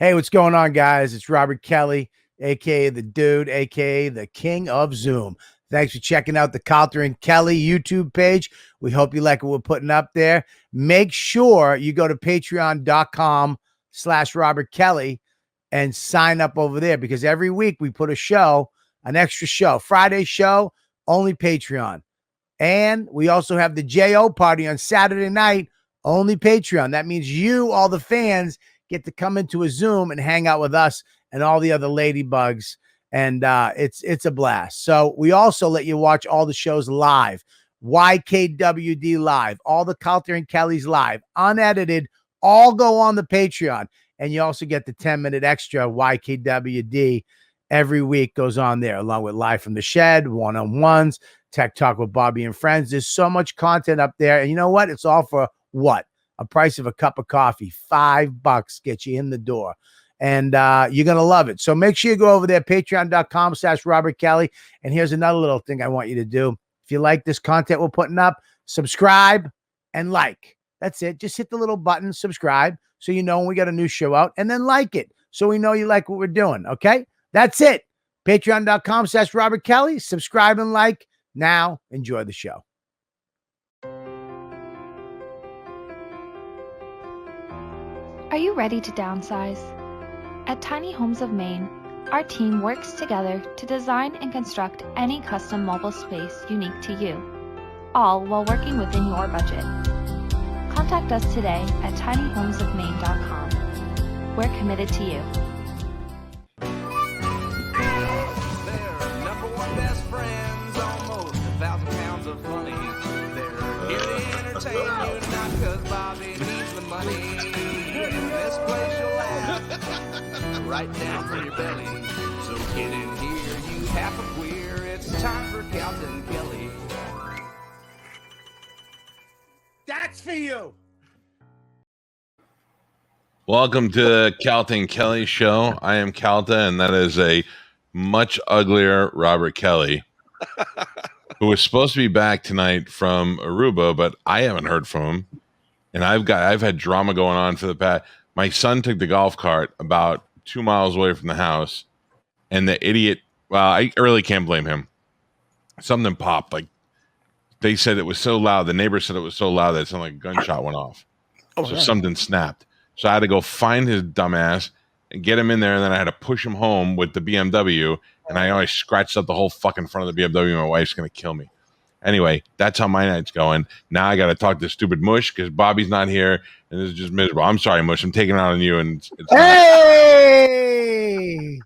Hey, what's going on, guys? It's Robert Kelly, aka the Dude, aka the King of Zoom. Thanks for checking out the Calta and Kelly YouTube page. We hope you like what we're putting up there. Make sure you go to patreon.com/Robert Kelly and sign up over there, because every week we put a show, an extra show. Friday show, only Patreon. And we also have the JO party on Saturday night, only Patreon. That means you, all the fans, get to come into a Zoom and hang out with us and all the other ladybugs. And it's a blast. So we also let you watch all the shows live. YKWD live, all the Calta and Kelly's live, unedited, all go on the Patreon. And you also get the 10-minute extra YKWD every week goes on there, along with Live from the Shed, one-on-ones, Tech Talk with Bobby and Friends. There's so much content up there. And you know what? It's all for what? A price of a cup of coffee. $5 get you in the door. And you're going to love it. So make sure you go over there, patreon.com/Robert Kelly. And here's another little thing I want you to do. If you like this content we're putting up, subscribe and like. That's it. Just hit the little button, subscribe, so you know when we got a new show out, and then like it so we know you like what we're doing. Okay? That's it. Patreon.com/Robert Kelly. Subscribe and like. Now, enjoy the show. Are you ready to downsize? At Tiny Homes of Maine, our team works together to design and construct any custom mobile space unique to you, all while working within your budget. Contact us today at tinyhomesofmaine.com. We're committed to you. They're number one best friends, almost 1,000 pounds of funny. They're here to entertain you, not because Bobby needs the money. This place you'll laugh right down from your belly. So get in here, you half a queer. It's time for Calta and Kelly. That's for you. Welcome to the Calta and Kelly show. I am Calta, and that is a much uglier Robert Kelly, who was supposed to be back tonight from Aruba, but I haven't heard from him. And I've had drama going on for the past. My son took the golf cart about 2 miles away from the house, and the idiot. Well, I really can't blame him. Something popped. Like they said, it was so loud. The neighbor said it was so loud that it sounded like a gunshot went off. So something snapped. So I had to go find his dumbass and get him in there, and then I had to push him home with the BMW, and I always scratched up the whole fucking front of the BMW. My wife's going to kill me. Anyway, that's how my night's going. Now I got to talk to stupid Mush because Bobby's not here, and this is just miserable. I'm sorry, Mush. I'm taking it out on you. And it's Hey!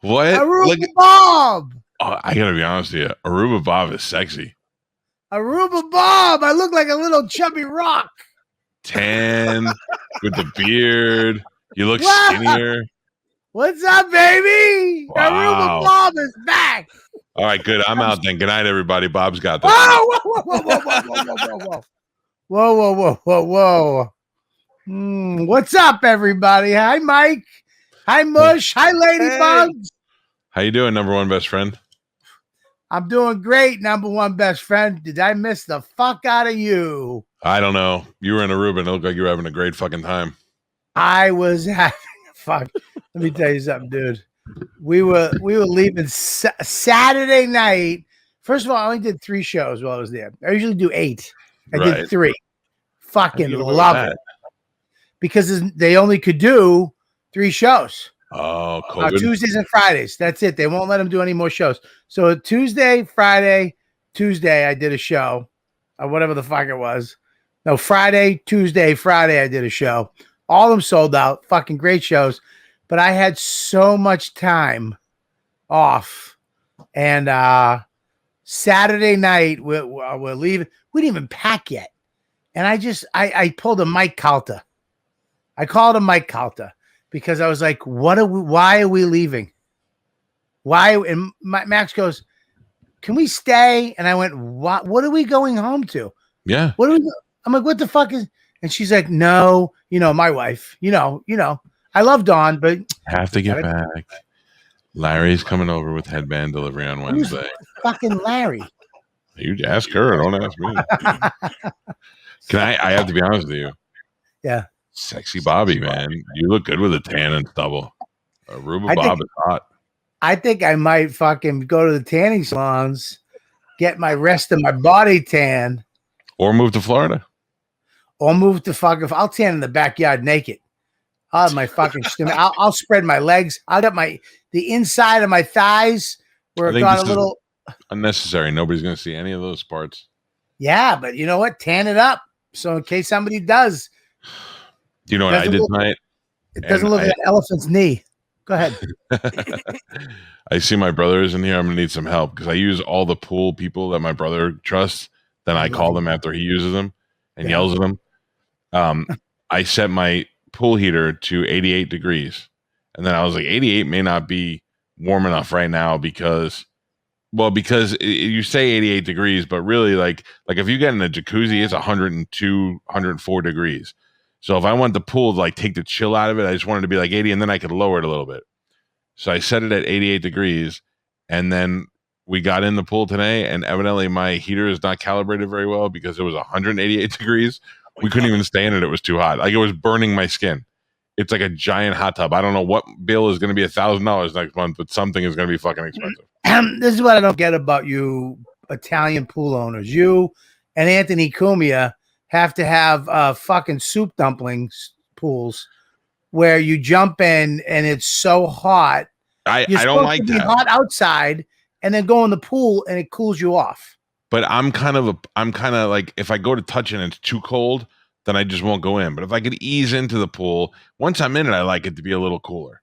what? Aruba Bob! Oh, I got to be honest with you. Aruba Bob is sexy. Aruba Bob! I look like a little chubby rock. Tan with the beard. You look Wow. skinnier. What's up, baby? Wow. Aruba Bob is back. All right, good. I'm out then. Good night, everybody. Bob's got this. Whoa, whoa, whoa, whoa, whoa, whoa, whoa, whoa, whoa, whoa, whoa. What's up, everybody? Hi, Mike. Hi, Mush. Hi, Ladybugs. How you doing, number one best friend? I'm doing great, number one best friend. Did I miss the fuck out of you? I don't know. You were in Aruba and it looked like you were having a great fucking time. I was having fuck. Let me tell you something, dude. We were leaving Saturday night. First of all, I only did 3 shows while I was there. I usually do 8. I did 3. Fucking love it. Because they only could do 3 shows. Oh, COVID. Tuesdays and Fridays. That's it. They won't let them do any more shows. So Tuesday, Friday, Tuesday, I did a show. Or whatever the fuck it was. No, Friday, Tuesday, Friday, I did a show. All of them sold out. Fucking great shows. But I had so much time off. And Saturday night, we're leaving. We didn't even pack yet. And I pulled a Mike Calta. I called him Mike Calta because I was like, why are we leaving? Why? And Max goes, can we stay? And I went, what are we going home to? Yeah. I'm like, what the fuck is? And she's like, no, my wife, I love Dawn, but have to get back. Larry's coming over with headband delivery on Wednesday. Fucking Larry. You ask her, don't ask me. I have to be honest with you. Yeah. Sexy Bobby, man. You look good with a tan and stubble. Aruba I Bob think- is hot. I think I might fucking go to the tanning salons, get my rest of my body tan, Or move to Florida. or move to fucking. I'll tan in the backyard naked. I'll have my fucking stomach. I'll spread my legs. I'll get the inside of my thighs where I it think got this a is little. unnecessary. Nobody's going to see any of those parts. Yeah, but you know what? Tan it up. So in case somebody does, Do you know what I did tonight? it doesn't And look like an elephant's knee. Go ahead. I see my brother is in here. I'm going to need some help because I use all the pool people that my brother trusts. Then I call them after he uses them and yells at them. I set my pool heater to 88 degrees. And then I was like, 88 may not be warm enough right now because you say 88 degrees, but really like if you get in a jacuzzi, it's 102, 104 degrees. So if I want the pool to like take the chill out of it, I just wanted to be like 80 and then I could lower it a little bit. So I set it at 88 degrees and then we got in the pool today and evidently my heater is not calibrated very well because it was 188 degrees. We couldn't even stay in it. It was too hot. Like it was burning my skin. It's like a giant hot tub. I don't know what bill is going to be $1,000 next month, but something is going to be fucking expensive. This is what I don't get about you Italian pool owners. You and Anthony Cumia have to have fucking soup dumplings pools where you jump in and it's so hot. I don't like to be that. hot outside and then go in the pool and it cools you off. But I'm kind of like if I go to touch it and it's too cold, then I just won't go in. But if I could ease into the pool, once I'm in it, I like it to be a little cooler.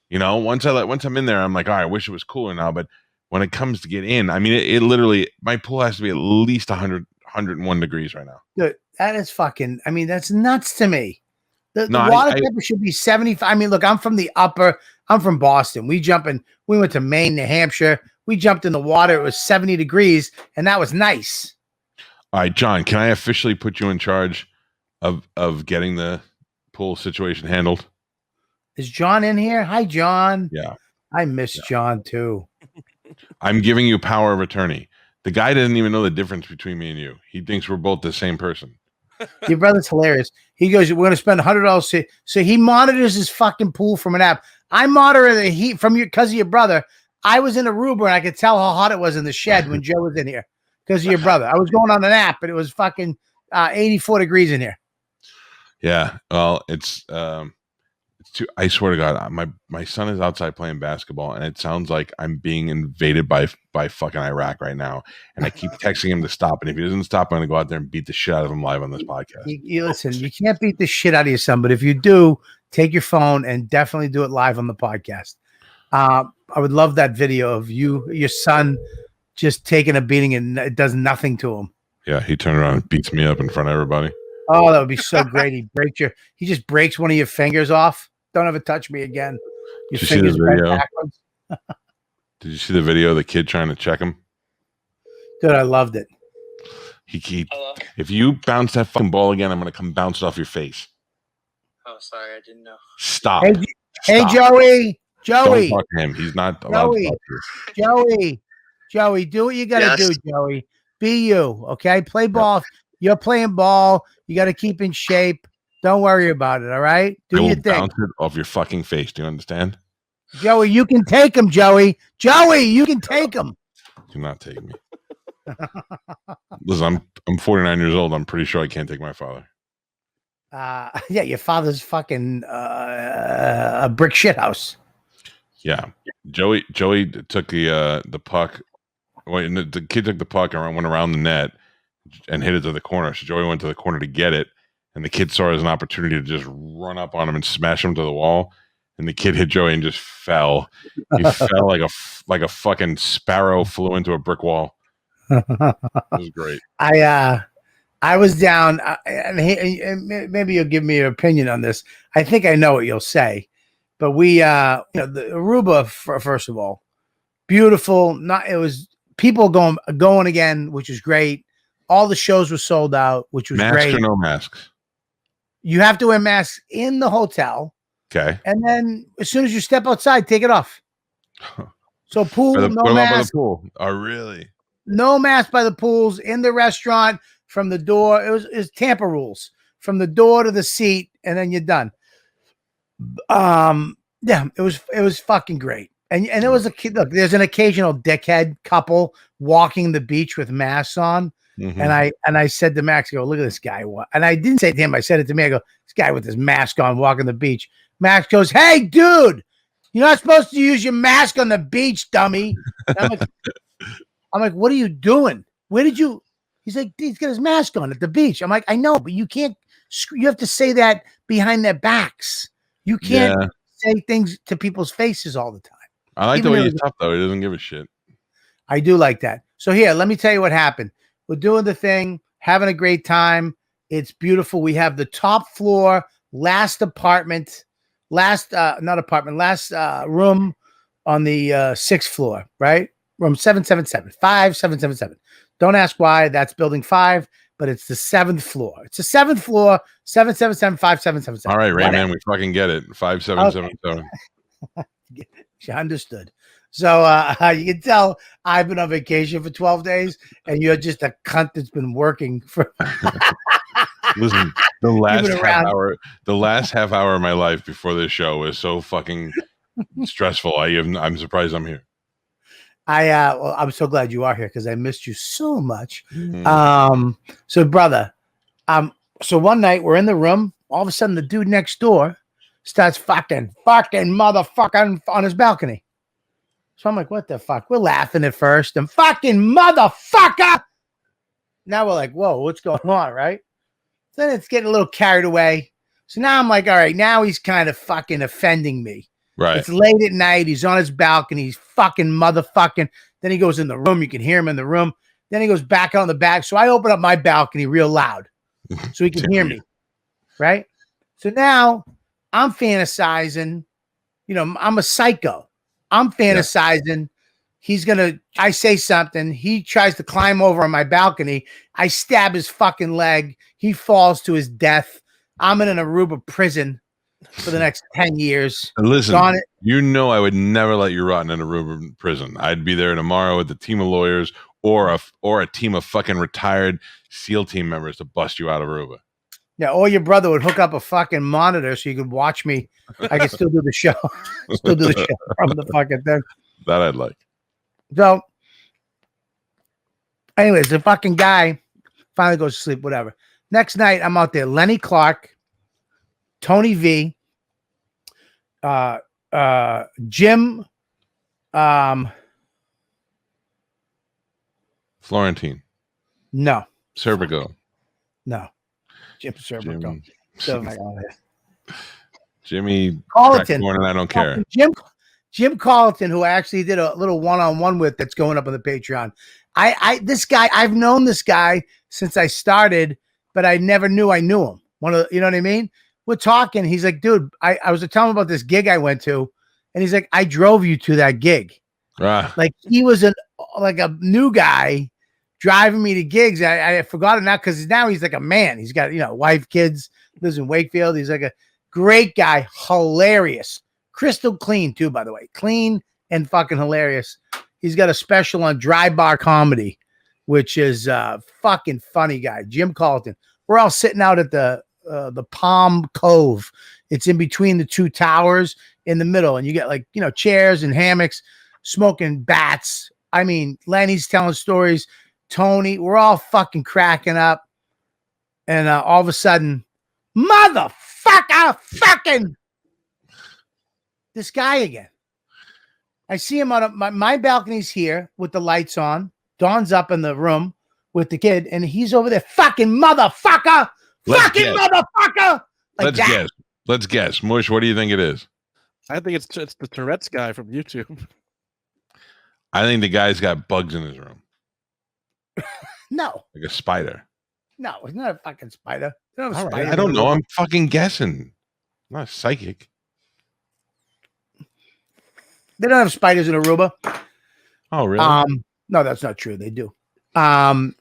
You know, once I'm in there, I'm like, all right, I wish it was cooler now. But when it comes to get in, I mean, it literally, my pool has to be at least 100, 101 degrees right now. Dude, that is fucking, I mean, that's nuts to me. The No, water temperature should be 75. I mean, look, I'm from Boston. We went to Maine, New Hampshire. We jumped in the water. It was 70 degrees and that was nice. All right, John, can I officially put you in charge of getting the pool situation handled? Is John in here? Hi, John. Yeah. I miss John too. I'm giving you power of attorney. The guy doesn't even know the difference between me and you. He thinks we're both the same person. Your brother's hilarious. He goes, we're going to spend $100. So he monitors his fucking pool from an app. I monitor the heat from because of your brother. I was in Aruba and I could tell how hot it was in the shed when Joe was in here because of your brother. I was going on an app, but it was fucking 84 degrees in here. Yeah. Well, it's too, I swear to God, my son is outside playing basketball, and it sounds like I'm being invaded by fucking Iraq right now. And I keep texting him to stop, and if he doesn't stop, I'm going to go out there and beat the shit out of him live on this podcast. You listen, you can't beat the shit out of your son, but if you do, take your phone and definitely do it live on the podcast. I would love that video of your son just taking a beating and it does nothing to him. Yeah, he turned around and beats me up in front of everybody. Oh, that would be so great. He just breaks one of your fingers off. Don't ever touch me again. Your Did you see the fingers bent video? backwards. Did you see the video of the kid trying to check him? Dude, I loved it. If you bounce that fucking ball again, I'm going to come bounce it off your face. Oh, sorry, I didn't know. Stop. Hey, Stop. Joey. Don't talk to him. He's not allowed to talk to you. Joey, do what you got to Yes. do, Joey. Be you, okay? Play ball. You're playing ball. You got to keep in shape. Don't worry about it, all right? I Do will your thing. bounce it off your fucking face. Do you understand? Joey, you can take him, Joey. Joey, you can take him. Do not take me. Listen, I'm 49 years old. I'm pretty sure I can't take my father. Yeah, your father's fucking a brick shit house. Yeah, Joey took the puck. Well, the kid took the puck and went around the net and hit it to the corner. So Joey went to the corner to get it, and the kid saw it as an opportunity to just run up on him and smash him to the wall. And the kid hit Joey and just fell. He fell like a fucking sparrow flew into a brick wall. It was great. I was down, and maybe you'll give me your opinion on this. I think I know what you'll say, but the Aruba, first of all, beautiful. It was people going again, which is great. All the shows were sold out, which was Masks great. or no masks? You have to wear masks in the hotel. Okay. And then as soon as you step outside, take it off. So pool, What no about by the mask, pool? Oh, really? no mask by the pools, in the restaurant, from the door. It was Tampa rules. from the door to the seat, and then you're done. Yeah, it was fucking great. And there was a kid. Look, there's an occasional dickhead couple walking the beach with masks on. Mhm. And I said to Max, I go, look at this guy. And I didn't say it to him, I said it to me. I go, this guy with his mask on walking the beach. Max goes, hey, dude, you're not supposed to use your mask on the beach, dummy. I'm like, what are you doing? Where did you? He's like, he's got his mask on at the beach. I'm like, I know, but you can't. You have to say that behind their backs. You can't say things to people's faces all the time. I like the way he's tough, though. He doesn't give a shit. I do like that. So here, let me tell you what happened. We're doing the thing, having a great time. It's beautiful. We have the top floor, last room on the 6th floor, right? Room 777, 5777. Don't ask why. That's building 5, but it's the 7th floor. It's the 7th floor, 777, 5777. All right, Rayman, we fucking get it. 5777. She understood. So you can tell I've been on vacation for 12 days, and you're just a cunt that's been working for. Listen, the last half hour of my life before this show was so fucking stressful. I'm surprised I'm here. Well, I'm so glad you are here because I missed you so much. So brother, so one night we're in the room. All of a sudden, the dude next door starts fucking motherfucking on his balcony. So I'm like, what the fuck? We're laughing at first, and fucking motherfucker. Now we're like, whoa, what's going on, right? Then it's getting a little carried away. So now I'm like, all right, now he's kind of fucking offending me. Right. It's late at night. He's on his balcony. He's fucking motherfucking. Then he goes in the room. You can hear him in the room. Then he goes back out on the back. So I open up my balcony real loud so he can hear me. Right. So now I'm fantasizing. You know, I'm a psycho. I'm fantasizing. Yeah. I say something. He tries to climb over on my balcony. I stab his fucking leg. He falls to his death. I'm in an Aruba prison for the next 10 years. And listen, you know I would never let you rot in an Aruba prison. I'd be there tomorrow with a team of lawyers or a team of fucking retired SEAL team members to bust you out of Aruba. Yeah, or your brother would hook up a fucking monitor so you could watch me. I could still do the show. Still do the show from the fucking thing. That I'd like. So, anyways, the fucking guy finally goes to sleep, whatever. Next night, I'm out there. Lenny Clark, Tony V, Jim, Florentine. No. Cervico. No. Jim Cervico. Jimmy Carlton. And I don't care. Jim Carlton, who I actually did a little one-on-one with that's going up on the Patreon. This guy, I've known this guy since I started, but I never knew I knew him. You know what I mean? We're talking. He's like, dude, I was telling him about this gig I went to, and he's like, I drove you to that gig. Like he was a new guy driving me to gigs. I forgot it now because now he's like a man. He's got, wife, kids, lives in Wakefield. He's like a great guy, hilarious, crystal clean too, by the way, clean and fucking hilarious. He's got a special on Dry Bar Comedy, which is fucking funny guy, Jim Carlton. We're all sitting out at the Palm Cove. It's in between the two towers in the middle, and you get chairs and hammocks, smoking bats. I mean, Lenny's telling stories. Tony, we're all fucking cracking up. And all of a sudden, motherfucker, fucking this guy again. I see him on my balcony's here with the lights on. Dawn's up in the room with the kid, and he's over there, fucking motherfucker, motherfucker. Let's guess. Mush, what do you think it is? I think it's the Tourette's guy from YouTube. I think the guy's got bugs in his room. No. Like a spider. No, it's not a fucking spider. All right. I don't know. I'm fucking guessing. I'm not psychic. They don't have spiders in Aruba. Oh, really? No, that's not true. They do. No,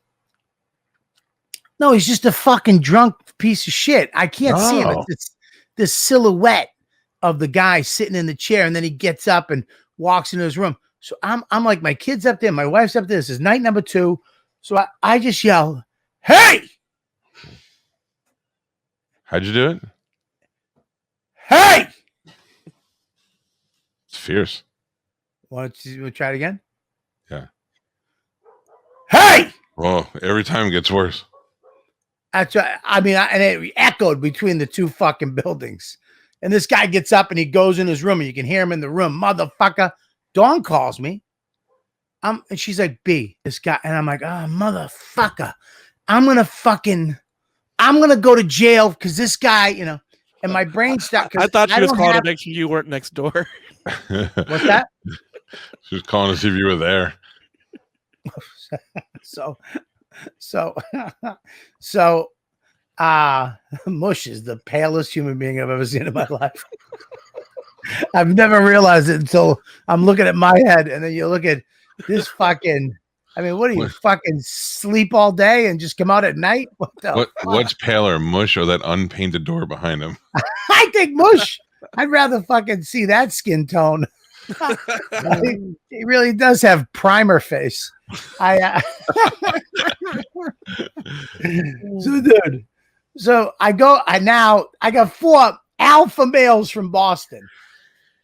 he's just a fucking drunk piece of shit. I can't see him. It's this silhouette of the guy sitting in the chair, and then he gets up and walks into his room. So I'm like, my kid's up there, my wife's up there. This is night number 2. So I just yell, hey! How'd you do it? Hey! It's fierce. Want to try it again? Yeah. Hey! Whoa, every time it gets worse. That's right. I mean, and it echoed between the two fucking buildings. And this guy gets up and he goes in his room and you can hear him in the room. Motherfucker. Dawn calls me. And she's like, B, this guy. And I'm like, oh, motherfucker. I'm going to go to jail because this guy, you know, and my brain stopped. I thought she was calling to make sure you weren't next door. What's that? She was calling to see if you were there. Mush is the palest human being I've ever seen in my life. I've never realized it until I'm looking at my head, and then you look at this fucking. I mean, what do you fucking sleep all day and just come out at night? What's paler, Mush or that unpainted door behind him? I think Mush. I'd rather fucking see that skin tone. He really does have primer face. So dude. So I got 4 alpha males from Boston,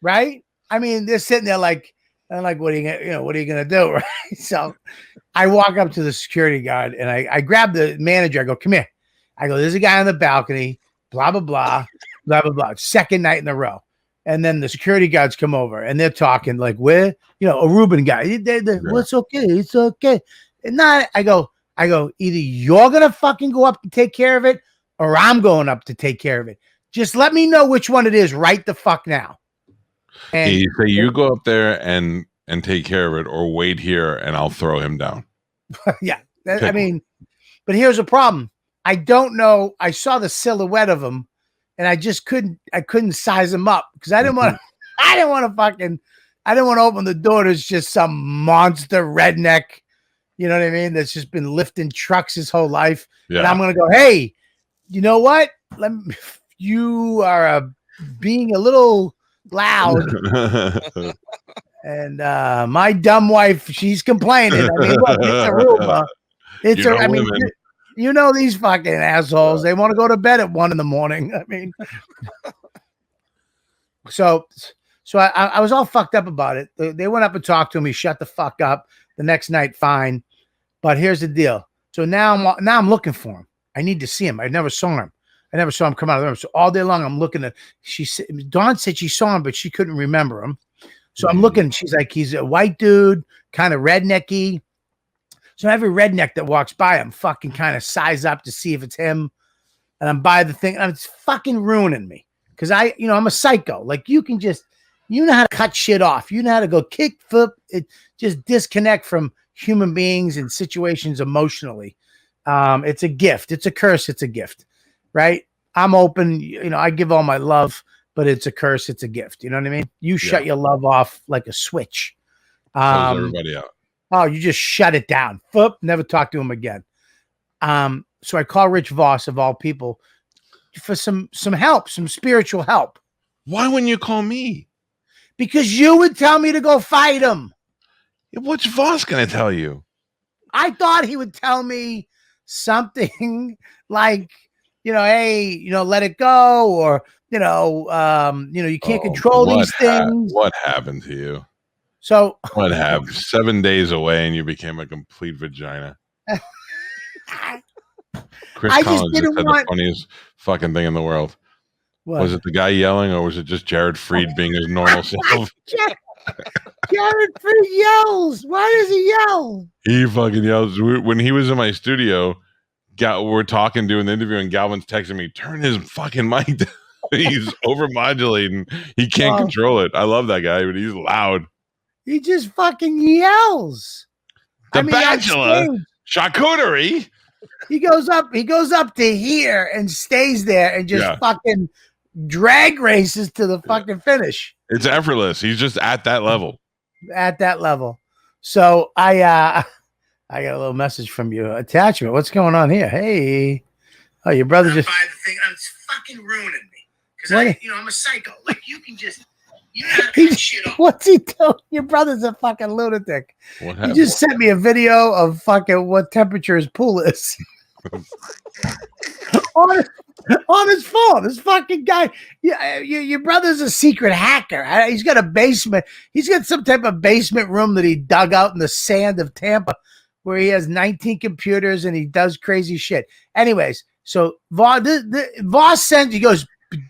right? I mean, they're sitting there like, I'm like, what are you gonna do? Right. So I walk up to the security guard and I grab the manager. I go, come here. I go, there's a guy on the balcony, blah, blah, blah, blah, blah, blah. Second night in a row. And then the security guards come over and they're talking like, where, Aruban guy. Well, it's okay. It's okay. And not, I go, either you're going to fucking go up and take care of it or I'm going up to take care of it. Just let me know which one it is right the fuck now. And you say you go up there and take care of it or wait here and I'll throw him down. Yeah. I mean, but here's a problem. I don't know. I saw the silhouette of him and I couldn't size him up because I didn't want to open the door. There's just some monster redneck, you know what I mean? That's just been lifting trucks his whole life. Yeah. And I'm going to go, hey, you know what? You are being a little loud. And my dumb wife, she's complaining. I mean, look, it's Aruba. These fucking assholes. They want to go to bed at 1 a.m. I mean, so I was all fucked up about it. They went up and talked to me, shut the fuck up. The next night, fine. But here's the deal. So now I'm looking for him. I need to see him. I never saw him. Come out of the room. So all day long, I'm looking at. Dawn said she saw him, but she couldn't remember him. So I'm looking. She's like, he's a white dude, kind of rednecky. So every redneck that walks by, I'm fucking kind of size up to see if it's him. And I'm by the thing, and it's fucking ruining me. Because I'm a psycho. Like you know how to cut shit off. You know how to go kick, flip, just disconnect from human beings and situations emotionally. It's a gift. It's a curse. It's a gift, right? I'm open. I give all my love, but it's a curse. It's a gift. You know what I mean? You shut your love off like a switch. Close everybody out. Oh, you just shut it down. Foop, never talk to him again. So I call Rich Voss of all people for some help, some spiritual help. Why wouldn't you call me? Because you would tell me to go fight him. What's Voss going to tell you? I thought he would tell me something like, hey, let it go, or you can't control these things. What happened to you? So what happened? 7 days away and you became a complete vagina. Chris Collins just said the funniest fucking thing in the world. What? Was it the guy yelling or was it just Jared Freed being his normal self? Jared Freed yells. Why does he yell? He fucking yells. When he was in my studio, we're talking, doing the interview, and Galvin's texting me, turn his fucking mic down. He's overmodulating. He can't control it. I love that guy, but he's loud. He just fucking yells. Bachelor, charcuterie. He goes up to here and stays there and just fucking drag races to the fucking finish. It's effortless. He's just at that level. So I got a little message from you. Attachment. What's going on here? Hey. Oh, your brother just. By the thing, it's fucking ruining me. Because I'm a psycho. Like you can just. Shit off. What's he doing? Your brother's a fucking lunatic. What happened? He just sent me a video of fucking what temperature his pool is. on his phone. This fucking guy, your brother's a secret hacker. He's got a basement. He's got some type of basement room that he dug out in the sand of Tampa where he has 19 computers and he does crazy shit. Anyways, so Voss sends, he goes,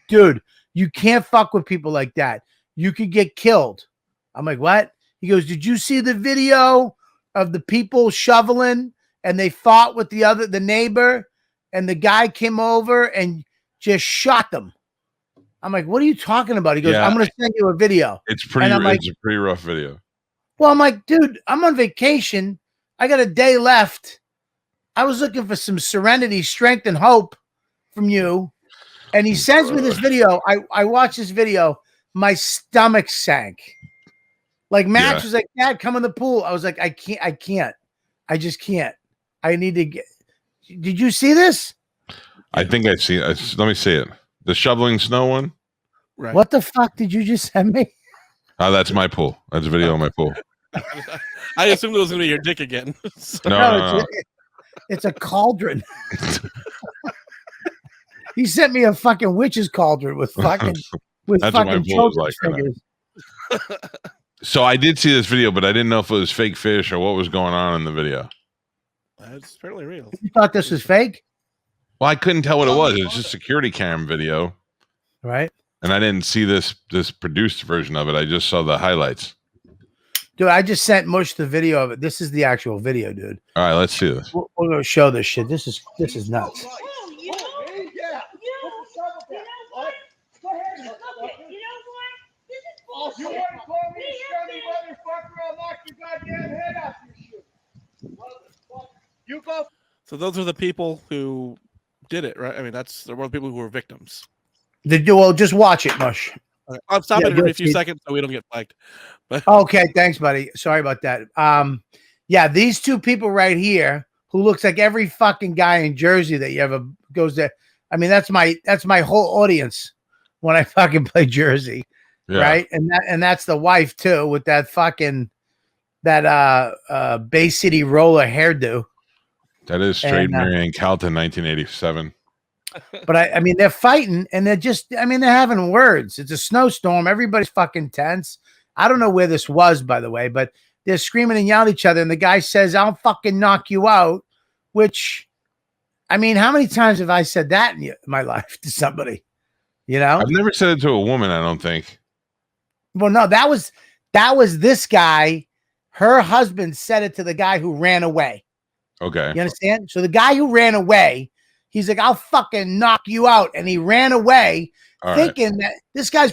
dude, you can't fuck with people like that. You could get killed. I'm like, what? He goes, did you see the video of the people shoveling and they fought with the neighbor and the guy came over and just shot them? I'm like, what are you talking about? He goes, I'm going to send you a video. It's a pretty rough video. Well, I'm like, dude, I'm on vacation. I got a day left. I was looking for some serenity, strength, and hope from you. And he sends me this video. I watched this video. My stomach sank. Like Max was like, Dad, come in the pool. I was like, I can't. I just can't. I need to get. Did you see this? I think I've seen it. Let me see it. The shoveling snow one? Right. What the fuck did you just send me? Oh, that's my pool. That's a video of my pool. I assumed it was going to be your dick again. So. No. It's a cauldron. He sent me a fucking witch's cauldron with fucking children's fingers. So I did see this video, but I didn't know if it was fake fish or what was going on in the video. It's fairly real. You thought this was fake? Well, I couldn't tell what it was. It was just a security cam video. Right. And I didn't see this produced version of it. I just saw the highlights. Dude, I just sent Mush the video of it. This is the actual video, dude. All right, let's see this. We're going to show this shit. This is nuts. You want to call me a scummy motherfucker? I'll knock your goddamn head off your shoe. You go. So those are the people who did it, right? I mean, they're one of the people who were victims. Well, just watch it, Mush. Okay. I'll stop it in a few seconds so we don't get flagged. But okay, thanks, buddy. Sorry about that. Yeah, these two people right here, who looks like every fucking guy in Jersey that you ever goes there. I mean, that's my whole audience when I fucking play Jersey. Yeah. Right. And that's the wife too, with that fucking Bay City roller hairdo. That is straight Marianne Calta 1987. But I mean, they're fighting and they're having words. It's a snowstorm. Everybody's fucking tense. I don't know where this was, by the way, but they're screaming and yelling at each other. And the guy says, I'll fucking knock you out, which, I mean, how many times have I said that in my life to somebody? You know, I've never said it to a woman, I don't think. Well, no, that was this guy. Her husband said it to the guy who ran away. Okay. You understand? So the guy who ran away, he's like, I'll fucking knock you out. And he ran away thinking that this guy's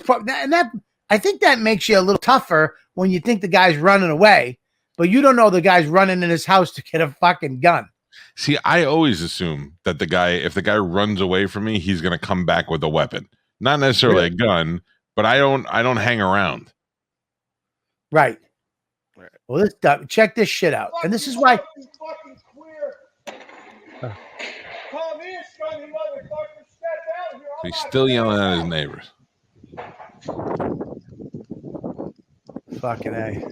I think that makes you a little tougher when you think the guy's running away, but you don't know the guy's running in his house to get a fucking gun. See, I always assume that if the guy runs away from me, he's going to come back with a weapon. Not necessarily a gun, but I don't hang around. Right. Well, check this shit out. And this is why. He's still yelling at his neighbors. Fucking A.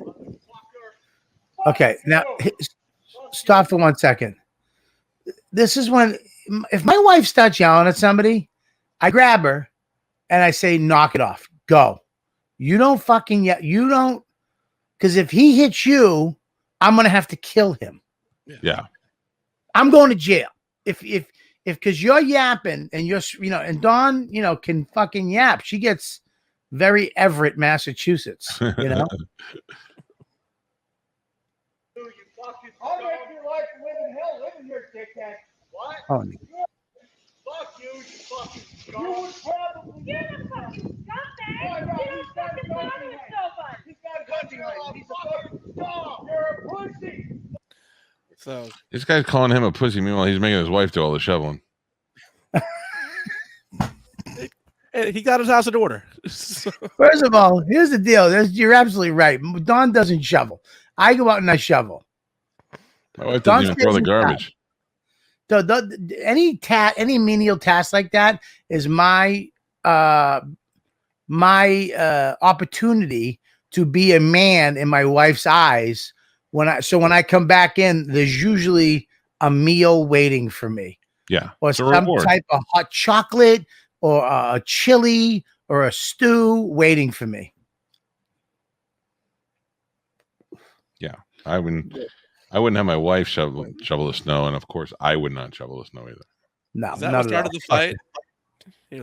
Okay, now stop for 1 second. This is when, if my wife starts yelling at somebody, I grab her and I say, knock it off. Go. You don't fucking yell. You don't, because if he hits you, I'm going to have to kill him. Yeah. I'm going to jail. If because you're yapping and you're, and Dawn, can fucking yap. She gets very Everett, Massachusetts, I'll make your life live in hell living here, dickhead. What? Oh. Fuck you, you fucking scum. You would probably. You're the fucking scumbag. You don't fucking bother with nobody. He's got a gun behind him. He's a fucking scum. You're a pussy. So this guy's calling him a pussy. Meanwhile, he's making his wife do all the shoveling. He got his house in order. First of all, here's the deal. You're absolutely right. Dawn doesn't shovel. I go out and I shovel. My wife doesn't even throw the garbage. Any menial task like that is my opportunity to be a man in my wife's eyes. When I come back in, there's usually a meal waiting for me. Yeah. or It's a some reward. type of hot chocolate or a chili or a stew waiting for me. Yeah. I wouldn't have my wife shovel the snow, and of course I would not shovel the snow either. No, Is that not what at started all. the fight?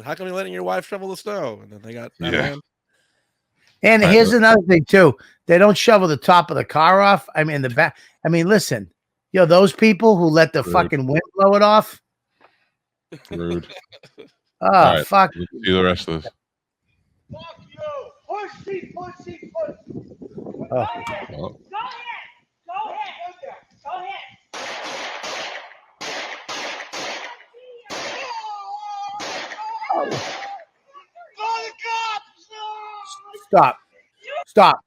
How come you're letting your wife shovel the snow? And then they got out of Yeah. hand. And Right. here's another thing too. They don't shovel the top of the car off. I mean, the back. I mean, listen, those people who let the Rude. fucking wind blow it off. Rude. Oh, All right. fuck. Let's see the rest of this. Fuck you! Pussy! Pussy! Pussy! Oh. Go ahead! Oh. Go ahead! Go ahead! Go ahead! Call the cops! Stop. Stop.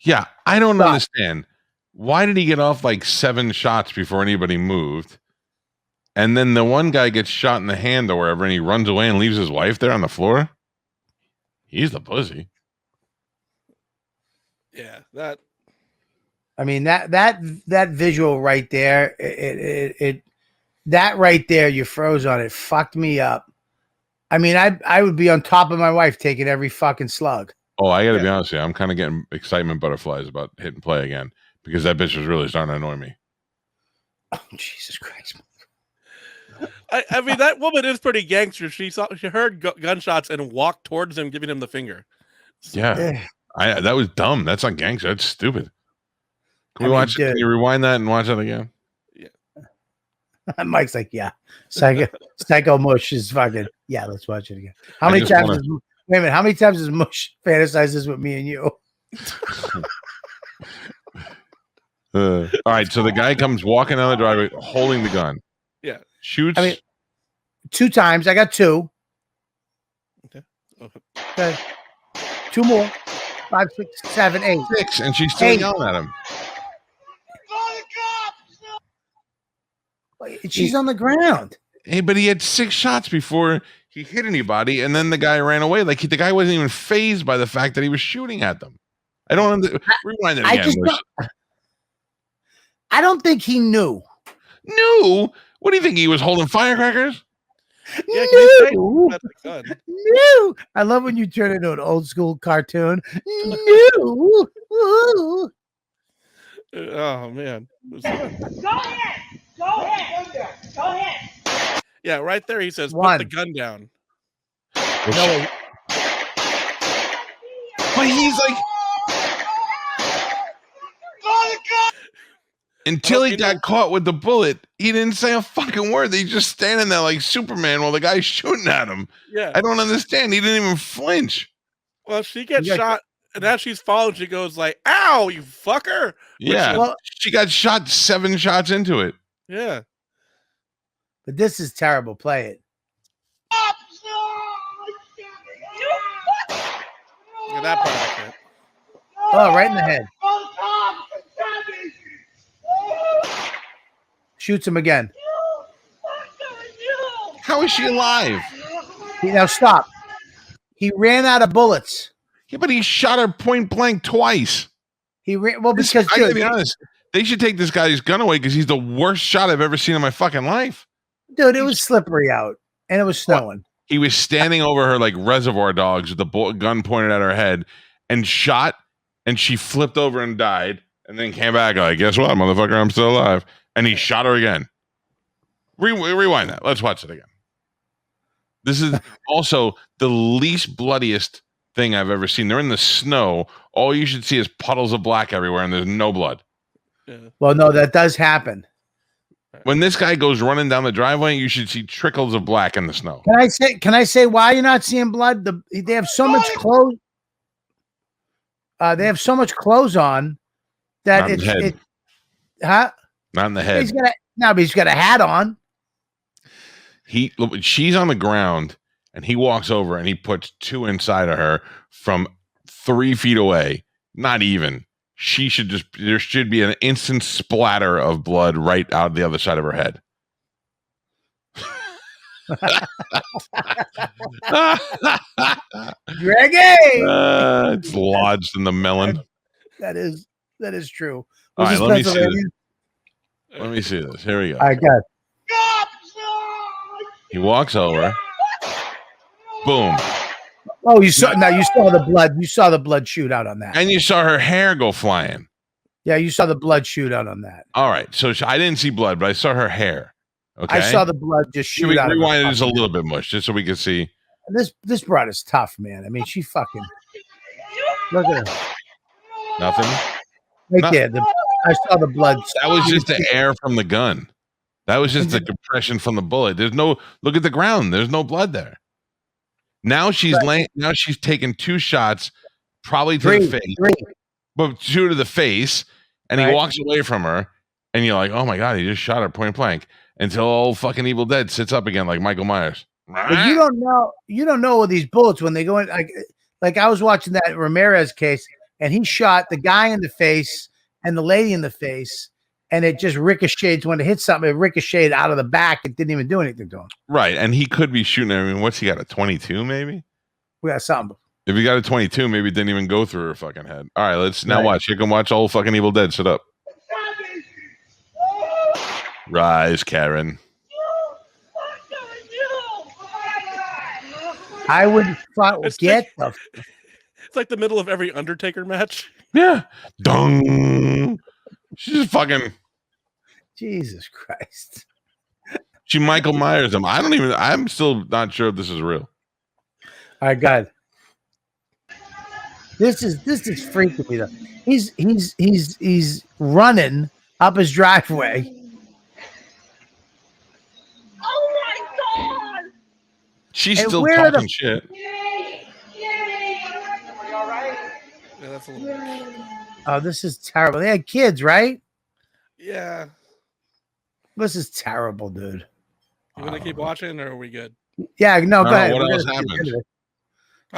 Yeah, I don't Stop. understand. Why did he get off like 7 shots before anybody moved? And then the one guy gets shot in the hand or wherever, and he runs away and leaves his wife there on the floor. He's the pussy. Yeah, that. I mean, that visual right there, it that right there, you froze on it, fucked me up. I mean, I would be on top of my wife taking every fucking slug. Oh, I got to be honest with you. I'm kind of getting excitement butterflies about hit and play again because that bitch was really starting to annoy me. Oh, Jesus Christ. I mean, that woman is pretty gangster. She heard gunshots and walked towards him, giving him the finger. Yeah, that was dumb. That's not gangster. That's stupid. Can we watch? Dude, Can you rewind that and watch that again? Mike's like, yeah. Psycho Mush is fucking, yeah, let's watch it again. How many times wait a minute, how many times has Mush fantasizes with me and you? All right, so the guy comes walking down the driveway holding the gun. Yeah. Shoots. I mean, 2 times. I got 2. Okay. 2 more. 5, 6, 7, 8. 6, and she's still 8. yelling at him. Call the cops! She's on the ground. Hey, but he had 6 shots before he hit anybody, and then the guy ran away. Like the guy wasn't even fazed by the fact that he was shooting at them. I don't rewind it again. I don't think he knew. No, what do you think he was holding firecrackers? Yeah, No. that's a gun. No. I love when you turn into an old school cartoon. No. Ooh. Oh man. Go ahead! Go ahead! Go ahead! Yeah, right there he says, 1. put the gun down. No, But he's like, Call the cops! until he got caught with the bullet, he didn't say a fucking word. He's just standing there like Superman while the guy's shooting at him. Yeah. I don't understand. He didn't even flinch. Well, she gets shot, and as she's falling, she goes like, "Ow, you fucker!" Yeah, she got shot 7 shots into it. Yeah. but this is terrible. Play it. Yeah, that part I can't. Oh, right in the head. Call the cops! Shoots him again. How is she alive? Now stop. He ran out of bullets. Yeah, but he shot her point blank twice. He ran because I gotta be honest. They should take this guy's gun away because he's the worst shot I've ever seen in my fucking life. Dude, it was slippery out and it was snowing. He was standing over her like Reservoir Dogs with the gun pointed at her head and shot, and she flipped over and died, and then came back like, guess what, motherfucker, I'm still alive. And he shot her again. Rewind that. Let's watch it again. This is also the least bloodiest thing I've ever seen. They're in the snow. All you should see is puddles of black everywhere, and there's no blood. Yeah. Well, no, that does happen. When this guy goes running down the driveway, you should see trickles of black in the snow. Can I say why you're not seeing blood? They have so much clothes. They have so much clothes on that Not in the head. Huh? Not in the head. But he's got a hat on. She's on the ground, and he walks over and he puts 2 inside of her from 3 feet away. Not even. There should be an instant splatter of blood right out the other side of her head. Greggy! It's lodged in the melon. That is true. All right, Was this let me see Pennsylvania? this. Let me see this. Here we go. All right, good. He walks over. Boom. Oh, you saw the blood. You saw the blood shoot out on that. And you saw her hair go flying. Yeah, you saw the blood shoot out on that. All right. So I didn't see blood, but I saw her hair. Okay. I saw the blood just shoot Can we out. rewind it just a little bit much, just so we can see? This broad is tough, man. I mean, she fucking look at her. Nothing. Right there. I saw the blood. That was just the air from the gun. That was just the compression from the bullet. There's no look at the ground. There's no blood there. Now she's laying. Now she's taken 2 shots, probably to the face, but 2 to the face, and he walks away from her, and you're like, oh my god, he just shot her point blank. Until old fucking Evil Dead sits up again like Michael Myers. But you don't know with these bullets when they go in. Like I was watching that Ramirez case, and he shot the guy in the face and the lady in the face, and it just ricocheted. When it hit something, it ricocheted out of the back. It didn't even do anything to him. Right, and he could be shooting. I mean, what's he got? A 22, maybe? We got something. If he got a 22, maybe it didn't even go through her fucking head. All right, let's now watch. You can watch old fucking Evil Dead. Sit up. Rise, Karen. I would get the. It's like the middle of every Undertaker match. Yeah. Dung. She's just fucking. Jesus Christ. She Michael Myers him. I'm still not sure if this is real. All right, God. This is freaking me though. He's running up his driveway. Oh my God! She's And still where talking shit. Yeah, that's a little bit. Oh, this is terrible. They had kids, right? Yeah. This is terrible, dude. You want to keep watching, or are we good? Yeah, no, go ahead. What We're else gonna skip happened? into it.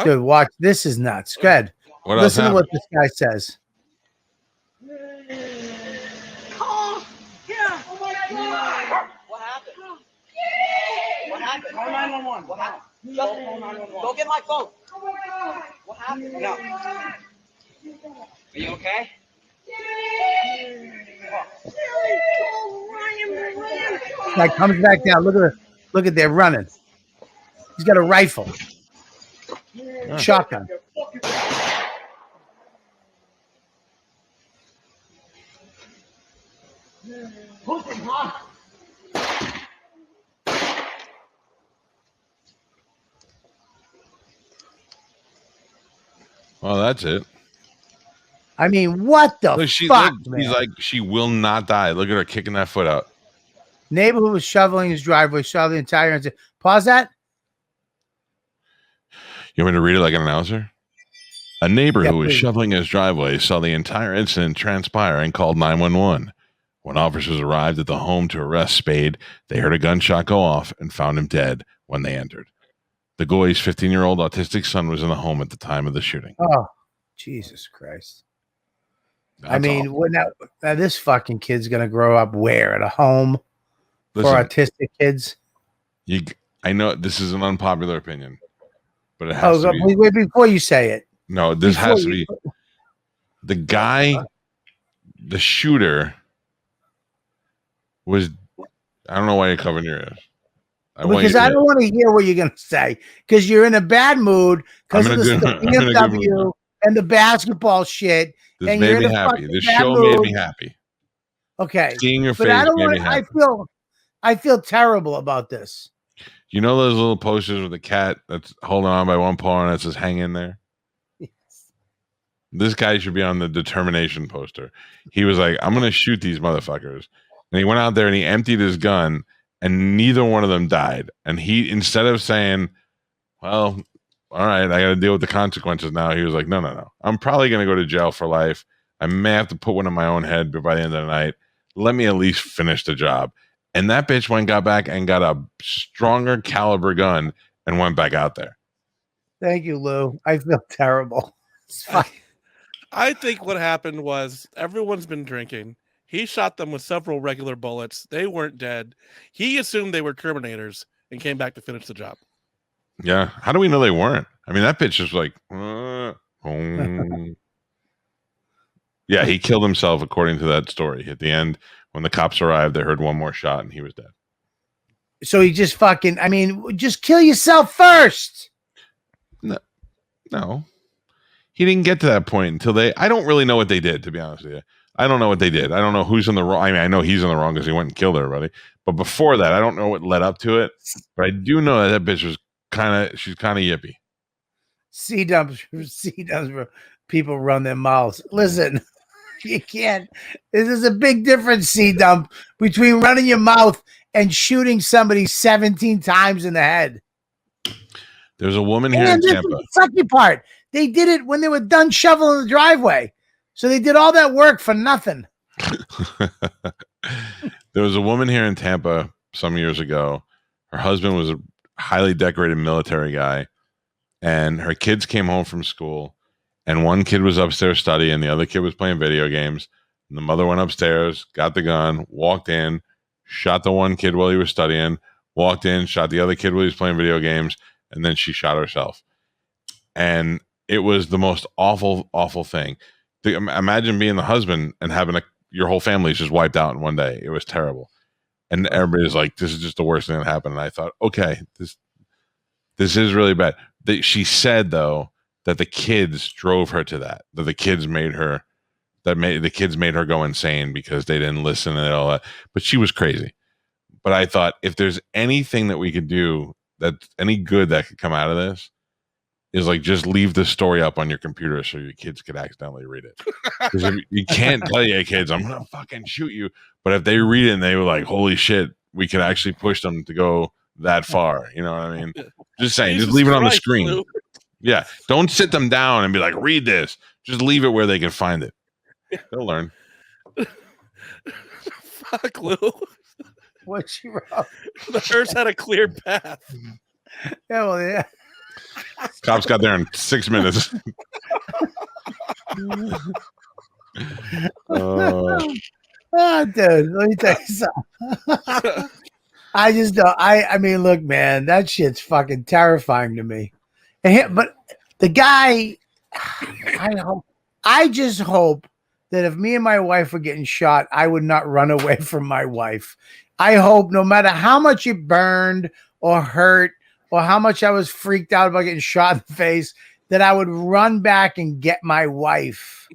Dude, watch. This is nuts. Good. What else Listen to what happened? this guy says. Oh, yeah. Oh my God! What happened? What happened? Call 911. What happened? Go get my phone. Oh my God! What happened? No. Are you okay? Like comes back down. Look at they're running. He's got a rifle. Shotgun. Well, that's it. I mean, what the Look, fuck, man? he's like, she will not die. Look at her kicking that foot out. Neighbor who was shoveling his driveway saw the entire incident. Pause that. You want me to read it like an announcer? A neighbor Yeah, who was please. shoveling his driveway saw the entire incident transpire and called 911. When officers arrived at the home to arrest Spade, they heard a gunshot go off and found him dead when they entered. The Goy's 15-year-old autistic son was in the home at the time of the shooting. Oh, Jesus Christ. I That's mean, all. what now this fucking kid's going to grow up where? At a home Listen, for autistic kids? I know this is an unpopular opinion, but it has to be. Wait, before you say it. No, this Before has to you- be. The guy, the shooter, was. I don't know why you're covering your ears. Because I don't want to hear what you're going to say. Because you're in a bad mood because of the I'm in a good BMW mood. and the basketball shit. This and made you're me in a happy. fucking This bad show made mood. me happy. Okay. Seeing your face But I don't made me want. happy. I feel terrible about this. You know those little posters with the cat that's holding on by one paw and it says "Hang in there." This guy should be on the determination poster. He was like, "I'm gonna shoot these motherfuckers," and he went out there and he emptied his gun, and neither one of them died. And he, instead of saying, "Well, all right, I got to deal with the consequences now," he was like, "No. I'm probably gonna go to jail for life. I may have to put one in my own head, but by the end of the night, let me at least finish the job." And that bitch got back and got a stronger caliber gun and went back out there. Thank you, Lou. I feel terrible. It's fine. I think what happened was everyone's been drinking. He shot them with several regular bullets. They weren't dead. He assumed they were Terminators and came back to finish the job. Yeah. How do we know they weren't? I mean, that bitch just like, yeah, he killed himself according to that story. At the end, when the cops arrived, they heard one more shot and he was dead. So he just fucking, I mean, just kill yourself first. No, he didn't get to that point until I don't really know what they did, to be honest with you. I don't know what they did. I don't know who's in the wrong. I mean, I know he's in the wrong because he went and killed everybody. But before that, I don't know what led up to it. But I do know that bitch was she's kind of yippy. C dumps, where people run their mouths. Listen, you can't. There's a big difference, C dump, between running your mouth and shooting somebody 17 times in the head. There's a woman here in Tampa. The sucky part. They did it when they were done shoveling the driveway. So they did all that work for nothing. There was a woman here in Tampa some years ago. Her husband was a highly decorated military guy, and her kids came home from school, and one kid was upstairs studying, the other kid was playing video games. And the mother went upstairs, got the gun, walked in, shot the one kid while he was studying, walked in, shot the other kid while he was playing video games, and then she shot herself. And it was the most awful, awful thing. Imagine being the husband and having your whole family's just wiped out in one day. It was terrible. And everybody's like, this is just the worst thing that happened. And I thought, okay, this is really bad. She said, though, that the kids drove her to that the kids made her go insane because they didn't listen and all that. But she was crazy. But I thought, if there's anything that we could do, that any good that could come out of this, is like just leave the story up on your computer so your kids could accidentally read it. Because you can't tell your kids, I'm gonna fucking shoot you. But if they read it and they were like, holy shit, we could actually push them to go that far. You know what I mean? Just saying, Jesus just leave it on the Christ, screen. Lou. Yeah. Don't sit them down and be like, read this. Just leave it where they can find it. They'll learn. Fuck, Lou. What she wrote? Hers had a clear path. Yeah, well, yeah. Cops got there in 6 minutes. Oh, dude, let me tell you something. I just don't. I mean, look, man, that shit's fucking terrifying to me. But the guy, I just hope that if me and my wife were getting shot, I would not run away from my wife. I hope no matter how much it burned or hurt or how much I was freaked out about getting shot in the face, that I would run back and get my wife,